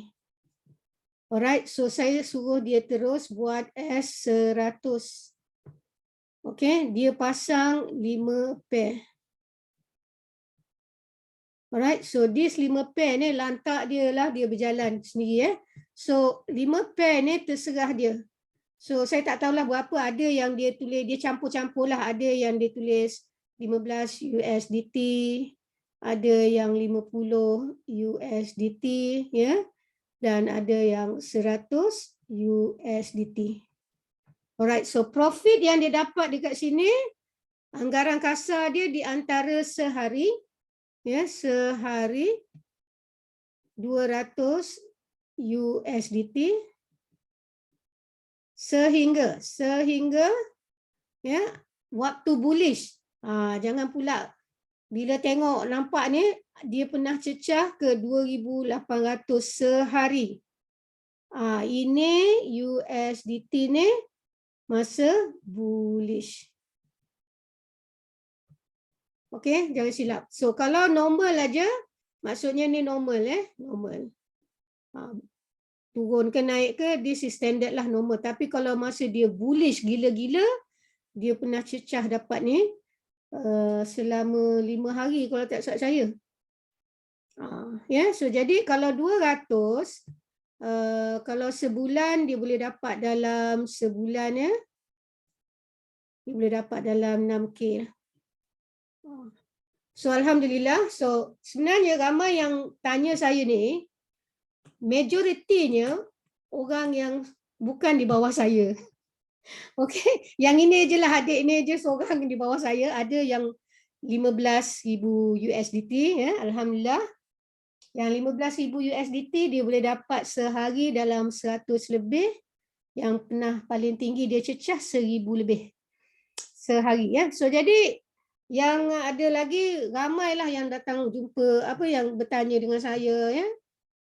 Alright, so saya suruh dia terus buat S100. Okay, dia pasang 5 pair. Alright, so this 5 pair ni lantak dia lah, dia berjalan sendiri So 5 pair ni terserah dia. So saya tak tahulah berapa, ada yang dia tulis, dia campur-campur lah, ada yang dia tulis 15 USDT, ada yang 50 USDT dan ada yang 100 USDT. Alright, so profit yang dia dapat dekat sini, anggaran kasar dia di antara sehari sehari 200 USDT sehingga waktu bullish. Jangan pula bila tengok nampak ni dia pernah cecah ke 2,800 sehari. Ini USDT ni masa bullish. Okey, jangan silap. So kalau normal aja, maksudnya ni normal normal. Turun ke naik ke, this is standard lah, normal. Tapi kalau masa dia bullish gila-gila, dia pernah cecah dapat ni selama 5 hari kalau tak salah saya. So jadi kalau 200, kalau sebulan dia boleh dapat dalam sebulan dia boleh dapat dalam 6K. So alhamdulillah, so sebenarnya ramai yang tanya saya ni, majoritinya orang yang bukan di bawah saya. Okey, yang ini je lah, adik ni je seorang di bawah saya, ada yang 15,000 USDT alhamdulillah. Yang 15,000 USDT dia boleh dapat sehari dalam 100 lebih, yang pernah paling tinggi dia cecah 1,000 lebih sehari So jadi yang ada lagi ramailah yang datang jumpa yang bertanya dengan saya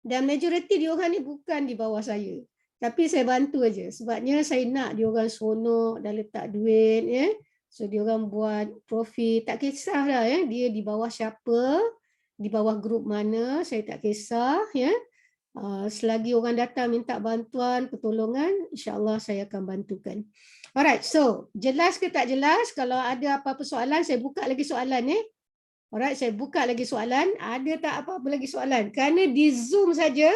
dan majoriti dia orang ni bukan di bawah saya. Tapi saya bantu aja sebabnya saya nak dia orang seronok dan letak duit So dia orang buat profit, tak kisahlah dia di bawah siapa, di bawah grup mana, saya tak kisah Selagi orang datang minta bantuan, pertolongan, insya-Allah saya akan bantukan. Alright, so jelas ke tak jelas? Kalau ada apa-apa soalan, saya buka lagi soalan ni. Alright, saya buka lagi soalan. Ada tak apa-apa lagi soalan? Kerana di Zoom saja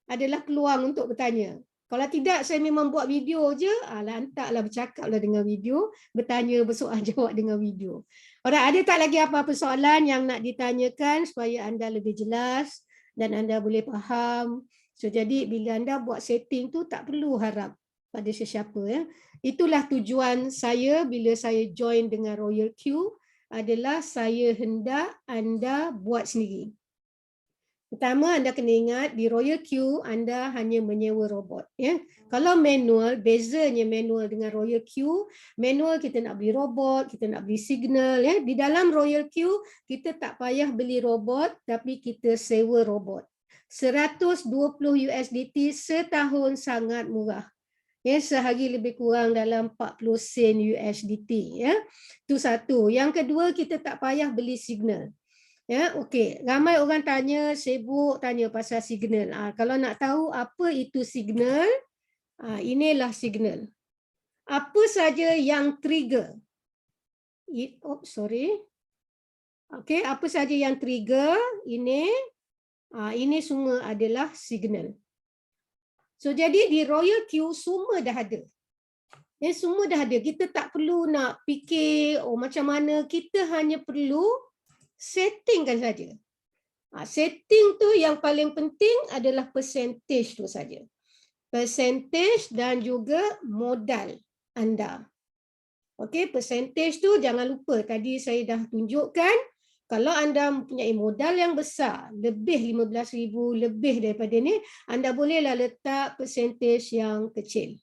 adalah peluang untuk bertanya. Kalau tidak, saya memang buat video je. Lantaklah bercakaplah dengan video, bertanya, bersoal jawab dengan video. Alright, ada tak lagi apa-apa soalan yang nak ditanyakan supaya anda lebih jelas dan anda boleh faham. So, jadi bila anda buat setting tu tak perlu harap pada sesiapa. Ya. Itulah tujuan saya bila saya join dengan Royal Q adalah saya hendak anda buat sendiri. Pertama, anda kena ingat di Royal Q anda hanya menyewa robot. Ya. Kalau manual, bezanya manual dengan Royal Q, manual kita nak beli robot, kita nak beli signal. Ya. Di dalam Royal Q, kita tak payah beli robot, tapi kita sewa robot. 120 USDT setahun sangat murah. Ya, sehari lebih kurang dalam 40 sen USDT. Ya. Itu satu. Yang kedua, kita tak payah beli signal. Ya, okey. Ramai orang tanya, sibuk tanya pasal signal. Kalau nak tahu apa itu signal, inilah signal. Apa saja yang trigger? Okey, apa saja yang trigger? Ini semua adalah signal. So jadi di Royal Q semua dah ada. Semua dah ada. Kita tak perlu nak fikir macam mana. Kita hanya perlu settingkan saja. Setting tu yang paling penting adalah percentage tu saja. Percentage dan juga modal anda. Okey, percentage tu jangan lupa. Tadi saya dah tunjukkan. Kalau anda mempunyai modal yang besar, lebih 15,000, lebih daripada ni, anda bolehlah letak percentage yang kecil.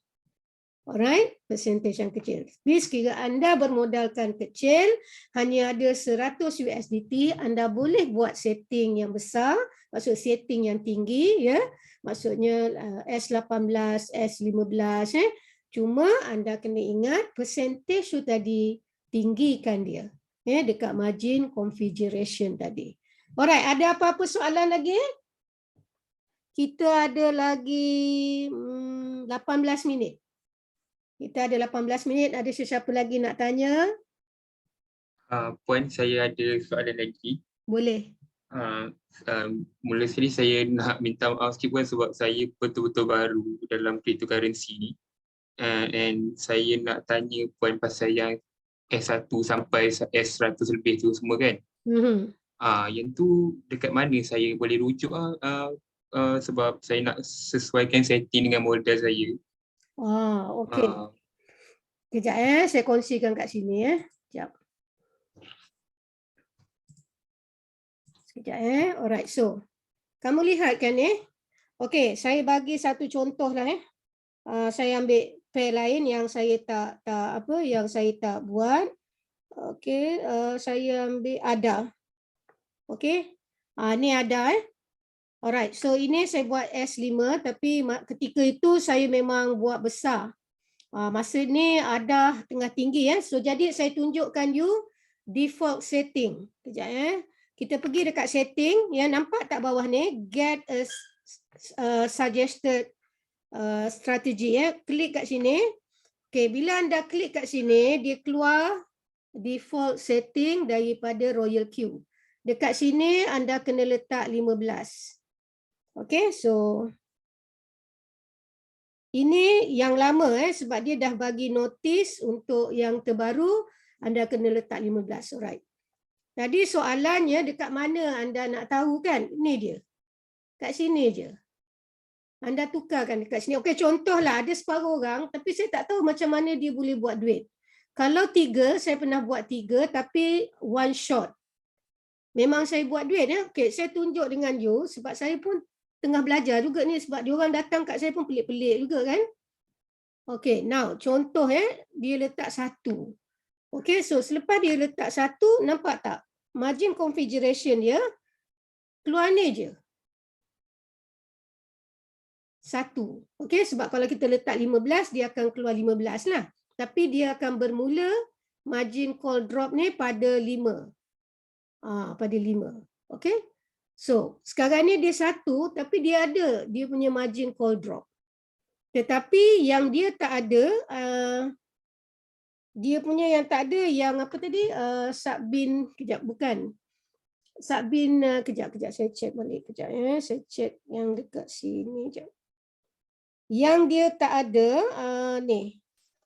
Alright, percentage yang kecil. Tapi sekiranya anda bermodalkan kecil, hanya ada 100 USDT, anda boleh buat setting yang besar, maksud setting yang tinggi, ya. Maksudnya S18, S15, Cuma anda kena ingat percentage tu tadi tinggikan dia, ya, dekat margin configuration tadi. Alright, ada apa-apa soalan lagi? Kita ada lagi 18 minit. Kita ada 18 minit. Ada sesiapa lagi nak tanya? Puan, saya ada soalan lagi. Boleh. Mula sekali saya nak minta maaf sikit Puan sebab saya betul-betul baru dalam cryptocurrency ni. And saya nak tanya Puan pasal yang S1 sampai S100 lebih tu semua kan? Yang tu dekat mana saya boleh rujuk sebab saya nak sesuaikan setting dengan modal saya. Okey. Kejap saya kongsikan kat sini Sekejap. Alright, so kamu lihat kan okey, saya bagi satu contoh lah saya ambil pair lain yang saya tak buat. Okey, saya ambil ada. Okey. Ni ada Alright, so ini saya buat S5 tapi ketika itu saya memang buat besar. Masa ni ada tengah tinggi So jadi saya tunjukkan you default setting. Kejap Kita pergi dekat setting nampak tak bawah ni get a suggested strategy Klik kat sini. Okey, bila anda klik kat sini dia keluar default setting daripada Royal Q. Dekat sini anda kena letak 15. Okey, so ini yang lama sebab dia dah bagi notis untuk yang terbaru anda kena letak 15. Alright. Jadi soalannya dekat mana anda nak tahu kan? Ini dia. Kat sini je. Anda tukarkan dekat sini. Okey, contohlah ada separuh orang tapi saya tak tahu macam mana dia boleh buat duit. Kalau 3, saya pernah buat 3 tapi one shot. Memang saya buat duit Okey, saya tunjuk dengan you sebab saya pun tengah belajar juga ni sebab dia orang datang kat saya pun pelik-pelik juga kan. Okey, now contoh dia letak 1. Okey, so selepas dia letak 1, nampak tak? Margin configuration dia keluar ni je. 1. Okey, sebab kalau kita letak 15 dia akan keluar 15 lah. Tapi dia akan bermula margin call drop ni pada 5. Pada 5. Okey. So, sekarang ni dia 1 tapi dia ada dia punya margin call drop. Tetapi yang dia tak ada, dia punya yang tak ada yang apa tadi, subbin, kejap bukan. Subbin, kejap saya check balik kejap saya check yang dekat sini kejap. Yang dia tak ada ni.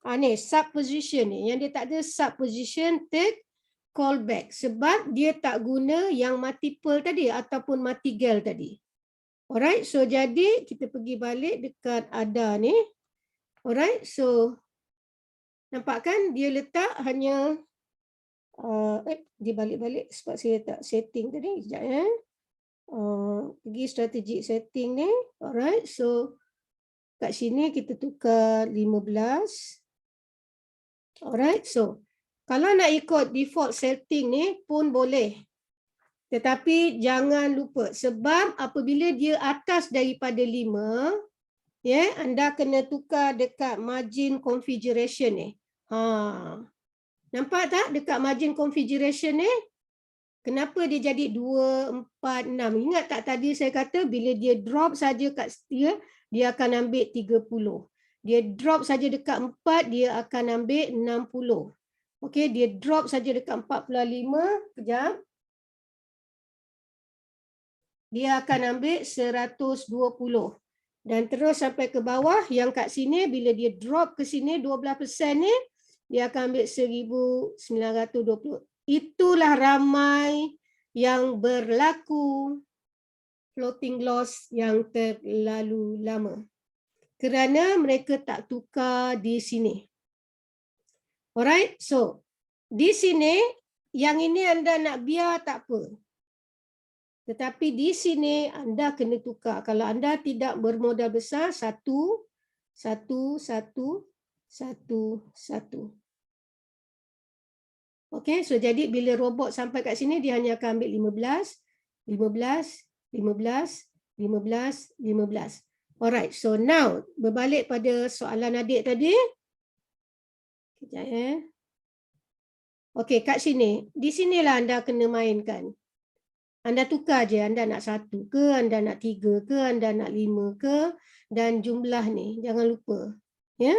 Ni sub position ni. Yang dia tak ada sub position take callback sebab dia tak guna yang multiple tadi ataupun martingale tadi. Alright, so jadi kita pergi balik dekat ada ni. Alright, so nampak kan dia letak hanya dia balik-balik sebab saya tak setting tadi. Sekejap pergi strategic setting ni. Alright, so kat sini kita tukar 15. Alright, so kalau nak ikut default setting ni pun boleh. Tetapi jangan lupa sebab apabila dia atas daripada 5, anda kena tukar dekat margin configuration ni. Nampak tak dekat margin configuration ni? Kenapa dia jadi 2, 4, 6? Ingat tak tadi saya kata bila dia drop saja kat dia, dia akan ambil 30. Dia drop saja dekat 4, dia akan ambil 60. Okey, dia drop saja dekat 45, kejap. Dia akan ambil 120. Dan terus sampai ke bawah, yang kat sini bila dia drop ke sini 12% ni, dia akan ambil 1920. Itulah ramai yang berlaku floating loss yang terlalu lama. Kerana mereka tak tukar di sini. Alright, so di sini yang ini anda nak biar tak apa. Tetapi di sini anda kena tukar. Kalau anda tidak bermodal besar, 1, 1, 1, 1, 1. Okey, so jadi bila robot sampai kat sini dia hanya akan ambil 15, 15, 15, 15, 15. Alright, so now berbalik pada soalan adik tadi. Kejap Okey, kat sini. Di sinilah anda kena mainkan. Anda tukar je, anda nak 1 ke, anda nak 3 ke, anda nak 5 ke, dan jumlah ni, jangan lupa. Ya.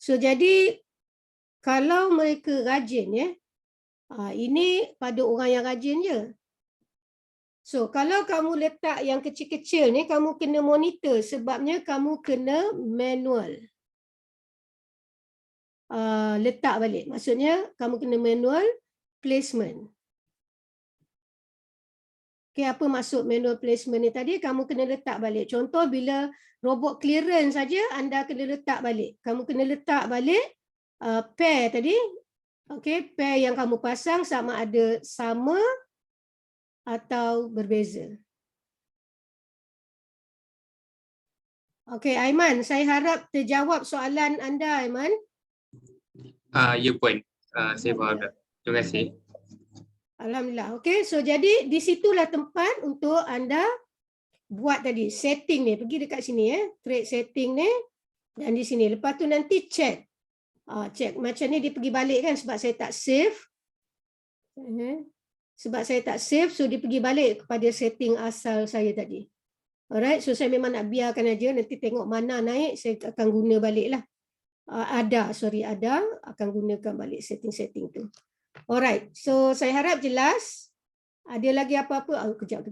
So jadi kalau mereka rajin ini pada orang yang rajin je. So kalau kamu letak yang kecil-kecil ni, kamu kena monitor sebabnya kamu kena manual. Letak balik. Maksudnya kamu kena manual placement. Okay, apa maksud manual placement ni tadi? Kamu kena letak balik. Contoh bila robot clearance saja, anda kena letak balik. Kamu kena letak balik pair tadi. Okay, pair yang kamu pasang sama ada sama atau berbeza. Okay, Aiman, saya harap terjawab soalan anda, Aiman. Ya Puan, saya faham dah. Terima kasih. Alhamdulillah. Okay, so jadi di situlah tempat untuk anda buat tadi setting ni. Pergi dekat sini trade setting ni dan di sini. Lepas tu nanti check. Check macam ni dia pergi balik kan sebab saya tak save. Sebab saya tak save, so dia pergi balik kepada setting asal saya tadi. Alright, so saya memang nak biarkan aja, nanti tengok mana naik, saya akan guna balik lah. Ada akan gunakan balik setting-setting tu. Alright, so saya harap jelas. Ada lagi apa-apa? Kejap.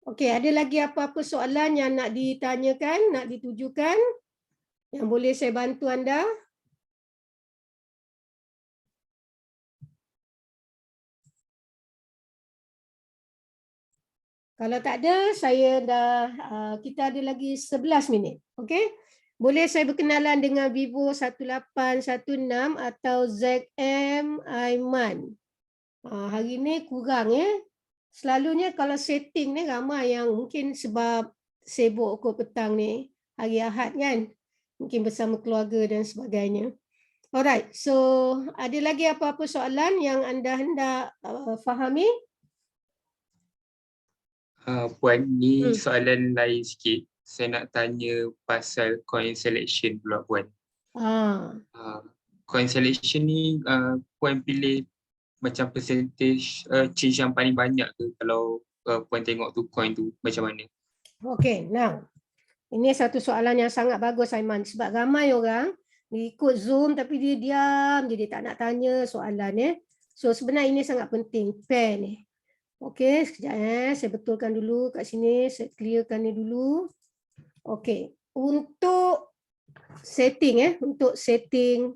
Okey, ada lagi apa-apa soalan yang nak ditanyakan, nak ditujukan? Yang boleh saya bantu anda? Kalau tak ada, kita ada lagi 11 minit. Okey? Boleh saya berkenalan dengan Vivo 1816 atau ZM Aiman. Hari ni kurang Selalunya kalau setting ni ramai yang mungkin sebab sibuk ke petang ni, hari Ahad kan. Mungkin bersama keluarga dan sebagainya. Alright, so ada lagi apa-apa soalan yang anda hendak fahami? Puan, ni soalan lain sikit. Saya nak tanya pasal coin selection pula Puan. coin selection ni puan pilih macam percentage change yang paling banyak ke kalau puan tengok tu coin tu macam mana? Okay, now. Ini satu soalan yang sangat bagus, Aiman. Sebab ramai orang ikut Zoom tapi dia diam je, dia tak nak tanya soalan. So sebenarnya ini sangat penting, pair ni. Okey, sekejap saya betulkan dulu kat sini, saya clearkan ni dulu. Okey, untuk setting untuk setting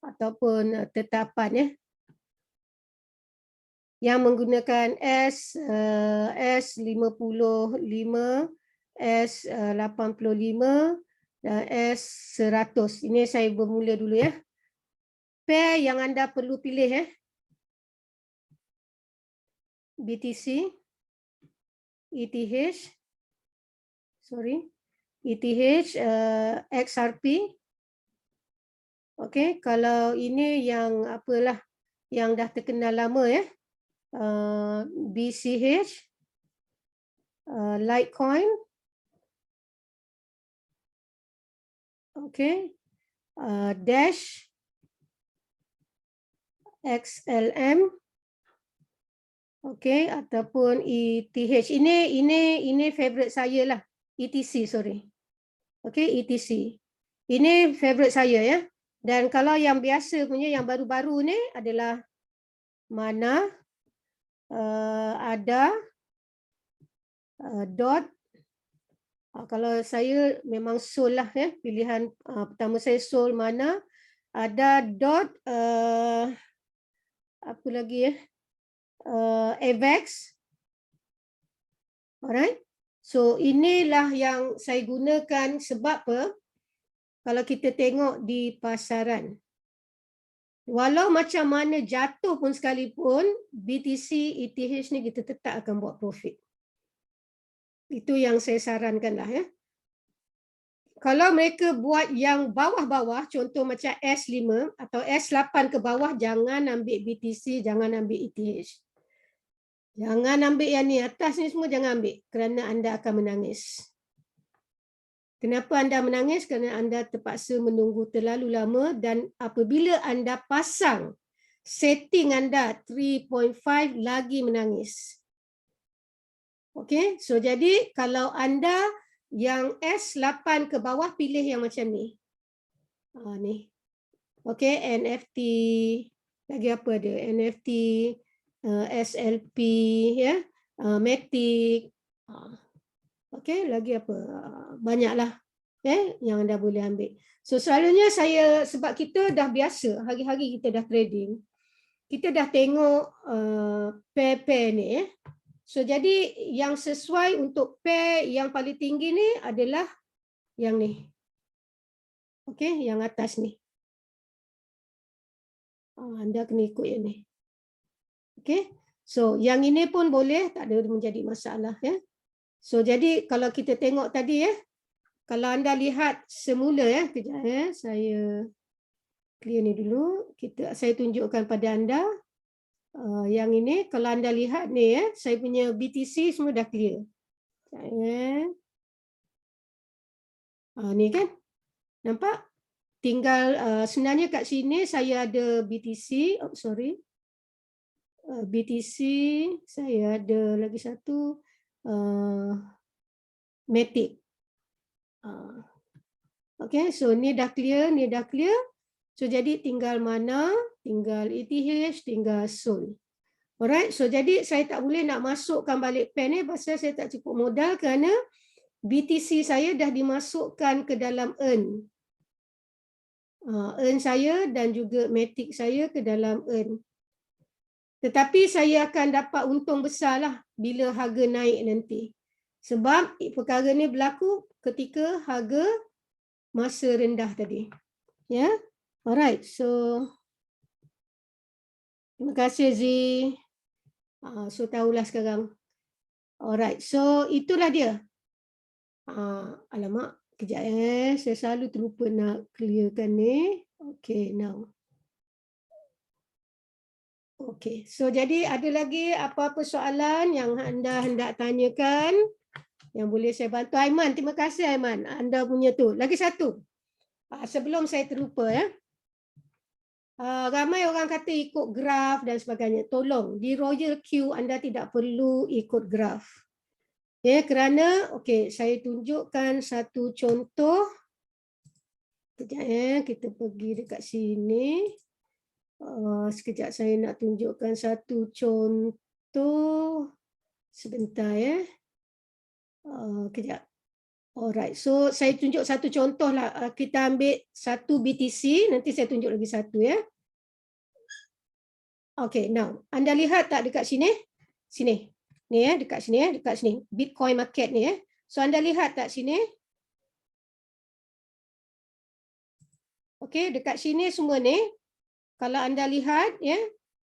ataupun tetapan yang menggunakan S55, S85 dan S100. Ini saya bermula dulu ya. Pair yang anda perlu pilih BTC, ETH, XRP. Okey, kalau ini yang apalah yang dah terkenal lama BCH, Litecoin, okay, Dash, XLM, okay, ataupun ETH. Ini favorite saya lah, ETC, sorry. Okay, ETC. Ini favorite saya ya. Dan kalau yang biasa punya, yang baru-baru ni adalah mana, ada dot. Kalau saya memang Sol lah pilihan pertama saya Sol, mana ada dot, apa lagi AVAX. Alright, so inilah yang saya gunakan. Sebab apa? Kalau kita tengok di pasaran, walau macam mana jatuh pun sekalipun, BTC, ETH ni kita tetap akan buat profit. Itu yang saya sarankan lah ya. Kalau mereka buat yang bawah-bawah, contoh macam S5 atau S8 ke bawah, jangan ambil BTC, jangan ambil ETH. Jangan ambil yang ni, atas ni semua jangan ambil, kerana anda akan menangis. Kenapa anda menangis? Kerana anda terpaksa menunggu terlalu lama, dan apabila anda pasang setting anda 3.5 lagi menangis. Okey, so jadi kalau anda yang S8 ke bawah, pilih yang macam ni. Ni. Okey, NFT, lagi apa ada? NFT, SLP, ya, Matic. Okey, lagi apa? Banyaklah yang anda boleh ambil. So selalunya saya, sebab kita dah biasa, hari-hari kita dah trading, kita dah tengok pair-pair ni. So jadi yang sesuai untuk pair yang paling tinggi ni adalah yang ni. Okey, yang atas ni. Anda kena ikut yang ni. Okey. So yang ini pun boleh, tak ada menjadi masalah ya. So jadi kalau kita tengok tadi kalau anda lihat semula kejap saya clear ni dulu. Saya tunjukkan pada anda. Yang ini kalau anda lihat ni saya punya BTC semua dah clear. Ni kan, nampak? Tinggal sebenarnya kat sini saya ada BTC, BTC, saya ada lagi satu Matic. Okay, so ni dah clear, ni dah clear. So jadi tinggal mana, tinggal ETH, tinggal Sol. Alright, so jadi saya tak boleh nak masukkan balik pair ni pasal saya tak cukup modal, kerana BTC saya dah dimasukkan ke dalam earn. Earn saya dan juga Matic saya ke dalam earn. Tetapi saya akan dapat untung besar lah bila harga naik nanti. Sebab perkara ni berlaku ketika harga masa rendah tadi. Ya. Alright, so terima kasih Zee. So tahulah sekarang. Alright, so itulah dia. Alamak, kejap saya selalu terlupa nak clearkan ni. Okay, now. Okay, so jadi ada lagi apa-apa soalan yang anda hendak tanyakan yang boleh saya bantu? Aiman, terima kasih Aiman. Anda punya tu. Lagi satu. Sebelum saya terlupa ya. Ramai orang kata ikut graf dan sebagainya. Tolong, di Royal Queue anda tidak perlu ikut graf. Ya, kerana saya tunjukkan satu contoh. Sekejap ya, kita pergi dekat sini. Sekejap saya nak tunjukkan satu contoh. Sebentar ya. Kejap. Alright, so saya tunjuk satu contoh lah. Kita ambil satu BTC, nanti saya tunjuk lagi satu ya. Okay, now anda lihat tak dekat sini? Sini. Ni ya, dekat sini ya, dekat sini. Bitcoin market ni ya. So anda lihat tak sini? Okay, dekat sini semua ni. Kalau anda lihat ya,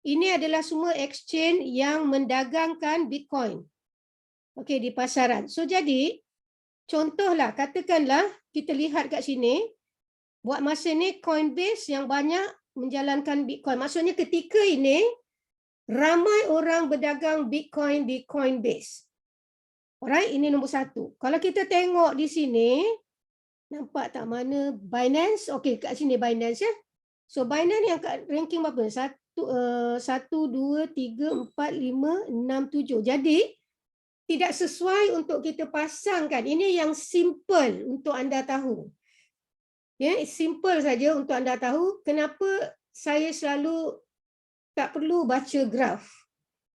ini adalah semua exchange yang mendagangkan Bitcoin. Okay, di pasaran. So jadi, contohlah, katakanlah kita lihat kat sini, buat masa ni Coinbase yang banyak menjalankan Bitcoin. Maksudnya ketika ini, ramai orang berdagang Bitcoin di Coinbase. Alright, ini nombor satu. Kalau kita tengok di sini, nampak tak mana Binance? Okey, kat sini Binance ya. So Binance yang kat ranking berapa? 1, 2, 3, 4, 5, 6, 7. Jadi, tidak sesuai untuk kita pasangkan. Ini yang simple untuk anda tahu. Ya, simple saja untuk anda tahu kenapa saya selalu tak perlu baca graf.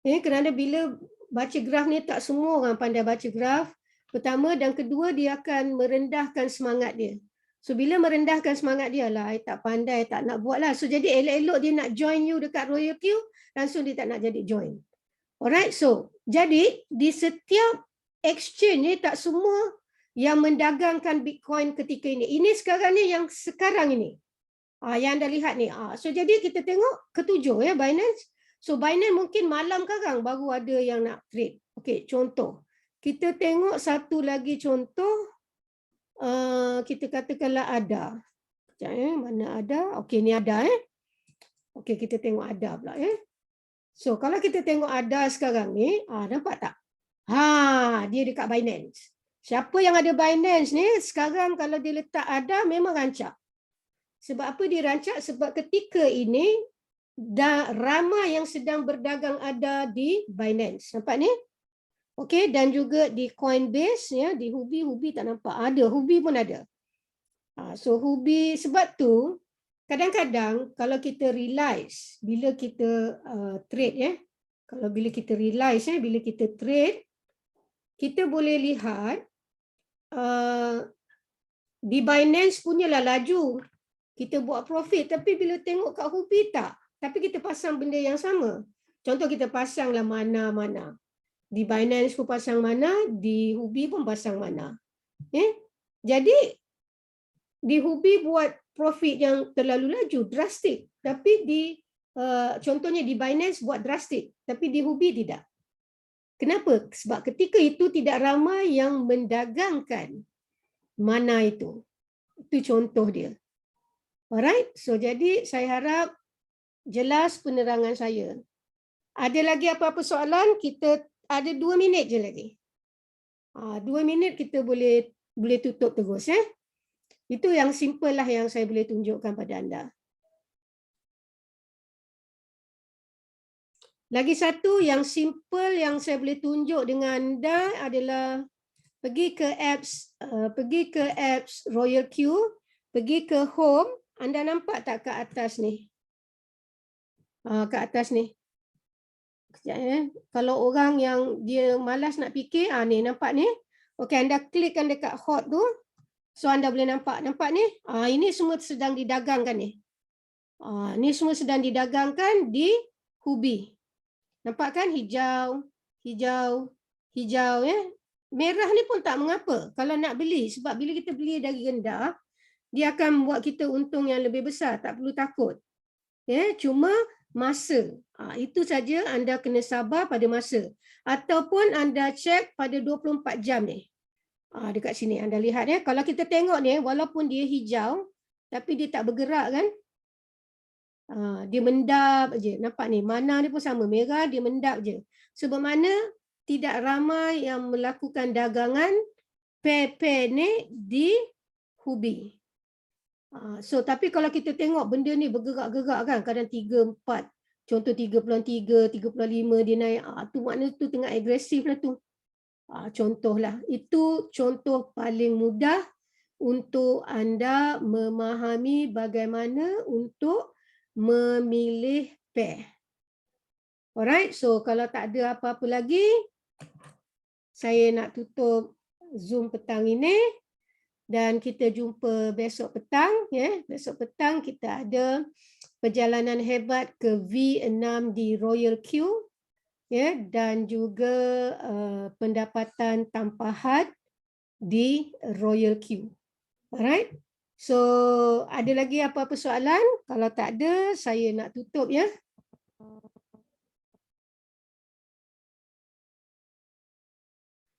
Ya, kerana bila baca graf ni tak semua orang pandai baca graf. Pertama dan kedua dia akan merendahkan semangat dia. So bila merendahkan semangat dia lah, I tak pandai, tak nak buat lah. So jadi elok-elok dia nak join you dekat Royal Queue, langsung dia tak nak jadi join. Alright, so jadi di setiap exchange ni tak semua yang mendagangkan Bitcoin ketika ini. Ini sekarang ni yang sekarang ini. Yang anda lihat ni. So jadi kita tengok ketujuh ya Binance. So Binance mungkin malam sekarang baru ada yang nak trade. Okey, contoh. Kita tengok satu lagi contoh. Kita katakanlah ada. Sekejap mana ada? Okey, ni ada Okey, kita tengok ada pula So kalau kita tengok ada sekarang ni, nampak tak? Dia dekat Binance. Siapa yang ada Binance ni, sekarang kalau dia letak ada memang rancak. Sebab apa dia rancak? Sebab ketika ini dah ramai yang sedang berdagang ada di Binance. Nampak ni? Okey, dan juga di Coinbase ya, di Huobi tak nampak. Ada, Huobi pun ada. So Huobi, sebab tu kadang-kadang kalau kita realize bila kita trade kalau bila kita realize bila kita trade, kita boleh lihat di Binance punyalah laju. Kita buat profit, tapi bila tengok kat Huobi tak. Tapi kita pasang benda yang sama. Contoh kita pasanglah mana-mana. Di Binance pun pasang mana, di Huobi pun pasang mana. Jadi, di Huobi buat profit yang terlalu laju, drastik. Tapi contohnya di Binance buat drastik, tapi di Huobi tidak. Kenapa? Sebab ketika itu tidak ramai yang mendagangkan mana itu. Itu contoh dia. Alright, so jadi saya harap jelas penerangan saya. Ada lagi apa-apa soalan? Kita ada 2 minit je lagi. 2 minit kita boleh tutup terus Itu yang simple lah yang saya boleh tunjukkan pada anda. Lagi satu yang simple yang saya boleh tunjuk dengan anda adalah pergi ke apps Royal Queue, pergi ke home, anda nampak tak ke atas ni? Ke atas ni. Sekejap Kalau orang yang dia malas nak fikir, ni nampak ni. Okey, anda klikkan dekat hot tu. So anda boleh nampak ni. Ini semua sedang didagangkan ni. Ni semua sedang didagangkan di Huobi. Nampak kan hijau, hijau, hijau Merah ni pun tak mengapa kalau nak beli, sebab bila kita beli dari rendah, dia akan buat kita untung yang lebih besar, tak perlu takut. Cuma masa. Itu saja anda kena sabar pada masa. Ataupun anda cek pada 24 jam ni. Dekat sini anda lihat kalau kita tengok ni, walaupun dia hijau, tapi dia tak bergerak kan. Dia mendap je. Nampak ni, mana ni pun sama. Merah, dia mendap je. Sebab mana tidak ramai yang melakukan dagangan pair-pair ni di Huobi. So tapi kalau kita tengok benda ni bergerak-gerak kan, kadang 3, 4, contoh 3.3, 3.5 dia naik, tu makna tu tengah agresif lah tu. Contohlah, itu contoh paling mudah untuk anda memahami bagaimana untuk memilih pair. Alright, so kalau tak ada apa-apa lagi, saya nak tutup Zoom petang ini dan kita jumpa besok petang. Besok petang kita ada perjalanan hebat ke V6 di Royal Q, dan juga pendapatan tanpa had di Royal Q. Alright, so ada lagi apa-apa soalan? Kalau tak ada, saya nak tutup ya.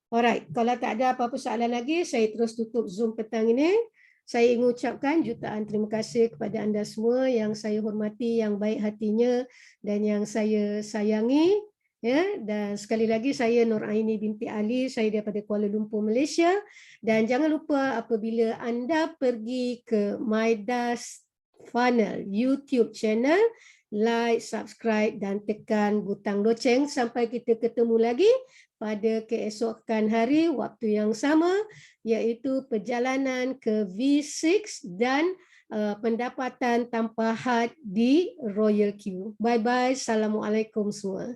Alright, kalau tak ada apa-apa soalan lagi, saya terus tutup Zoom petang ini. Saya ingin ucapkan jutaan terima kasih kepada anda semua yang saya hormati, yang baik hatinya dan yang saya sayangi. Dan sekali lagi saya Nur Aini binti Ali, saya daripada Kuala Lumpur, Malaysia. Dan jangan lupa apabila anda pergi ke Midas Funnel YouTube channel, like, subscribe dan tekan butang loceng sampai kita ketemu lagi pada keesokan hari waktu yang sama, iaitu perjalanan ke V6 dan pendapatan tanpa had di Royal Q. Bye-bye. Assalamualaikum semua.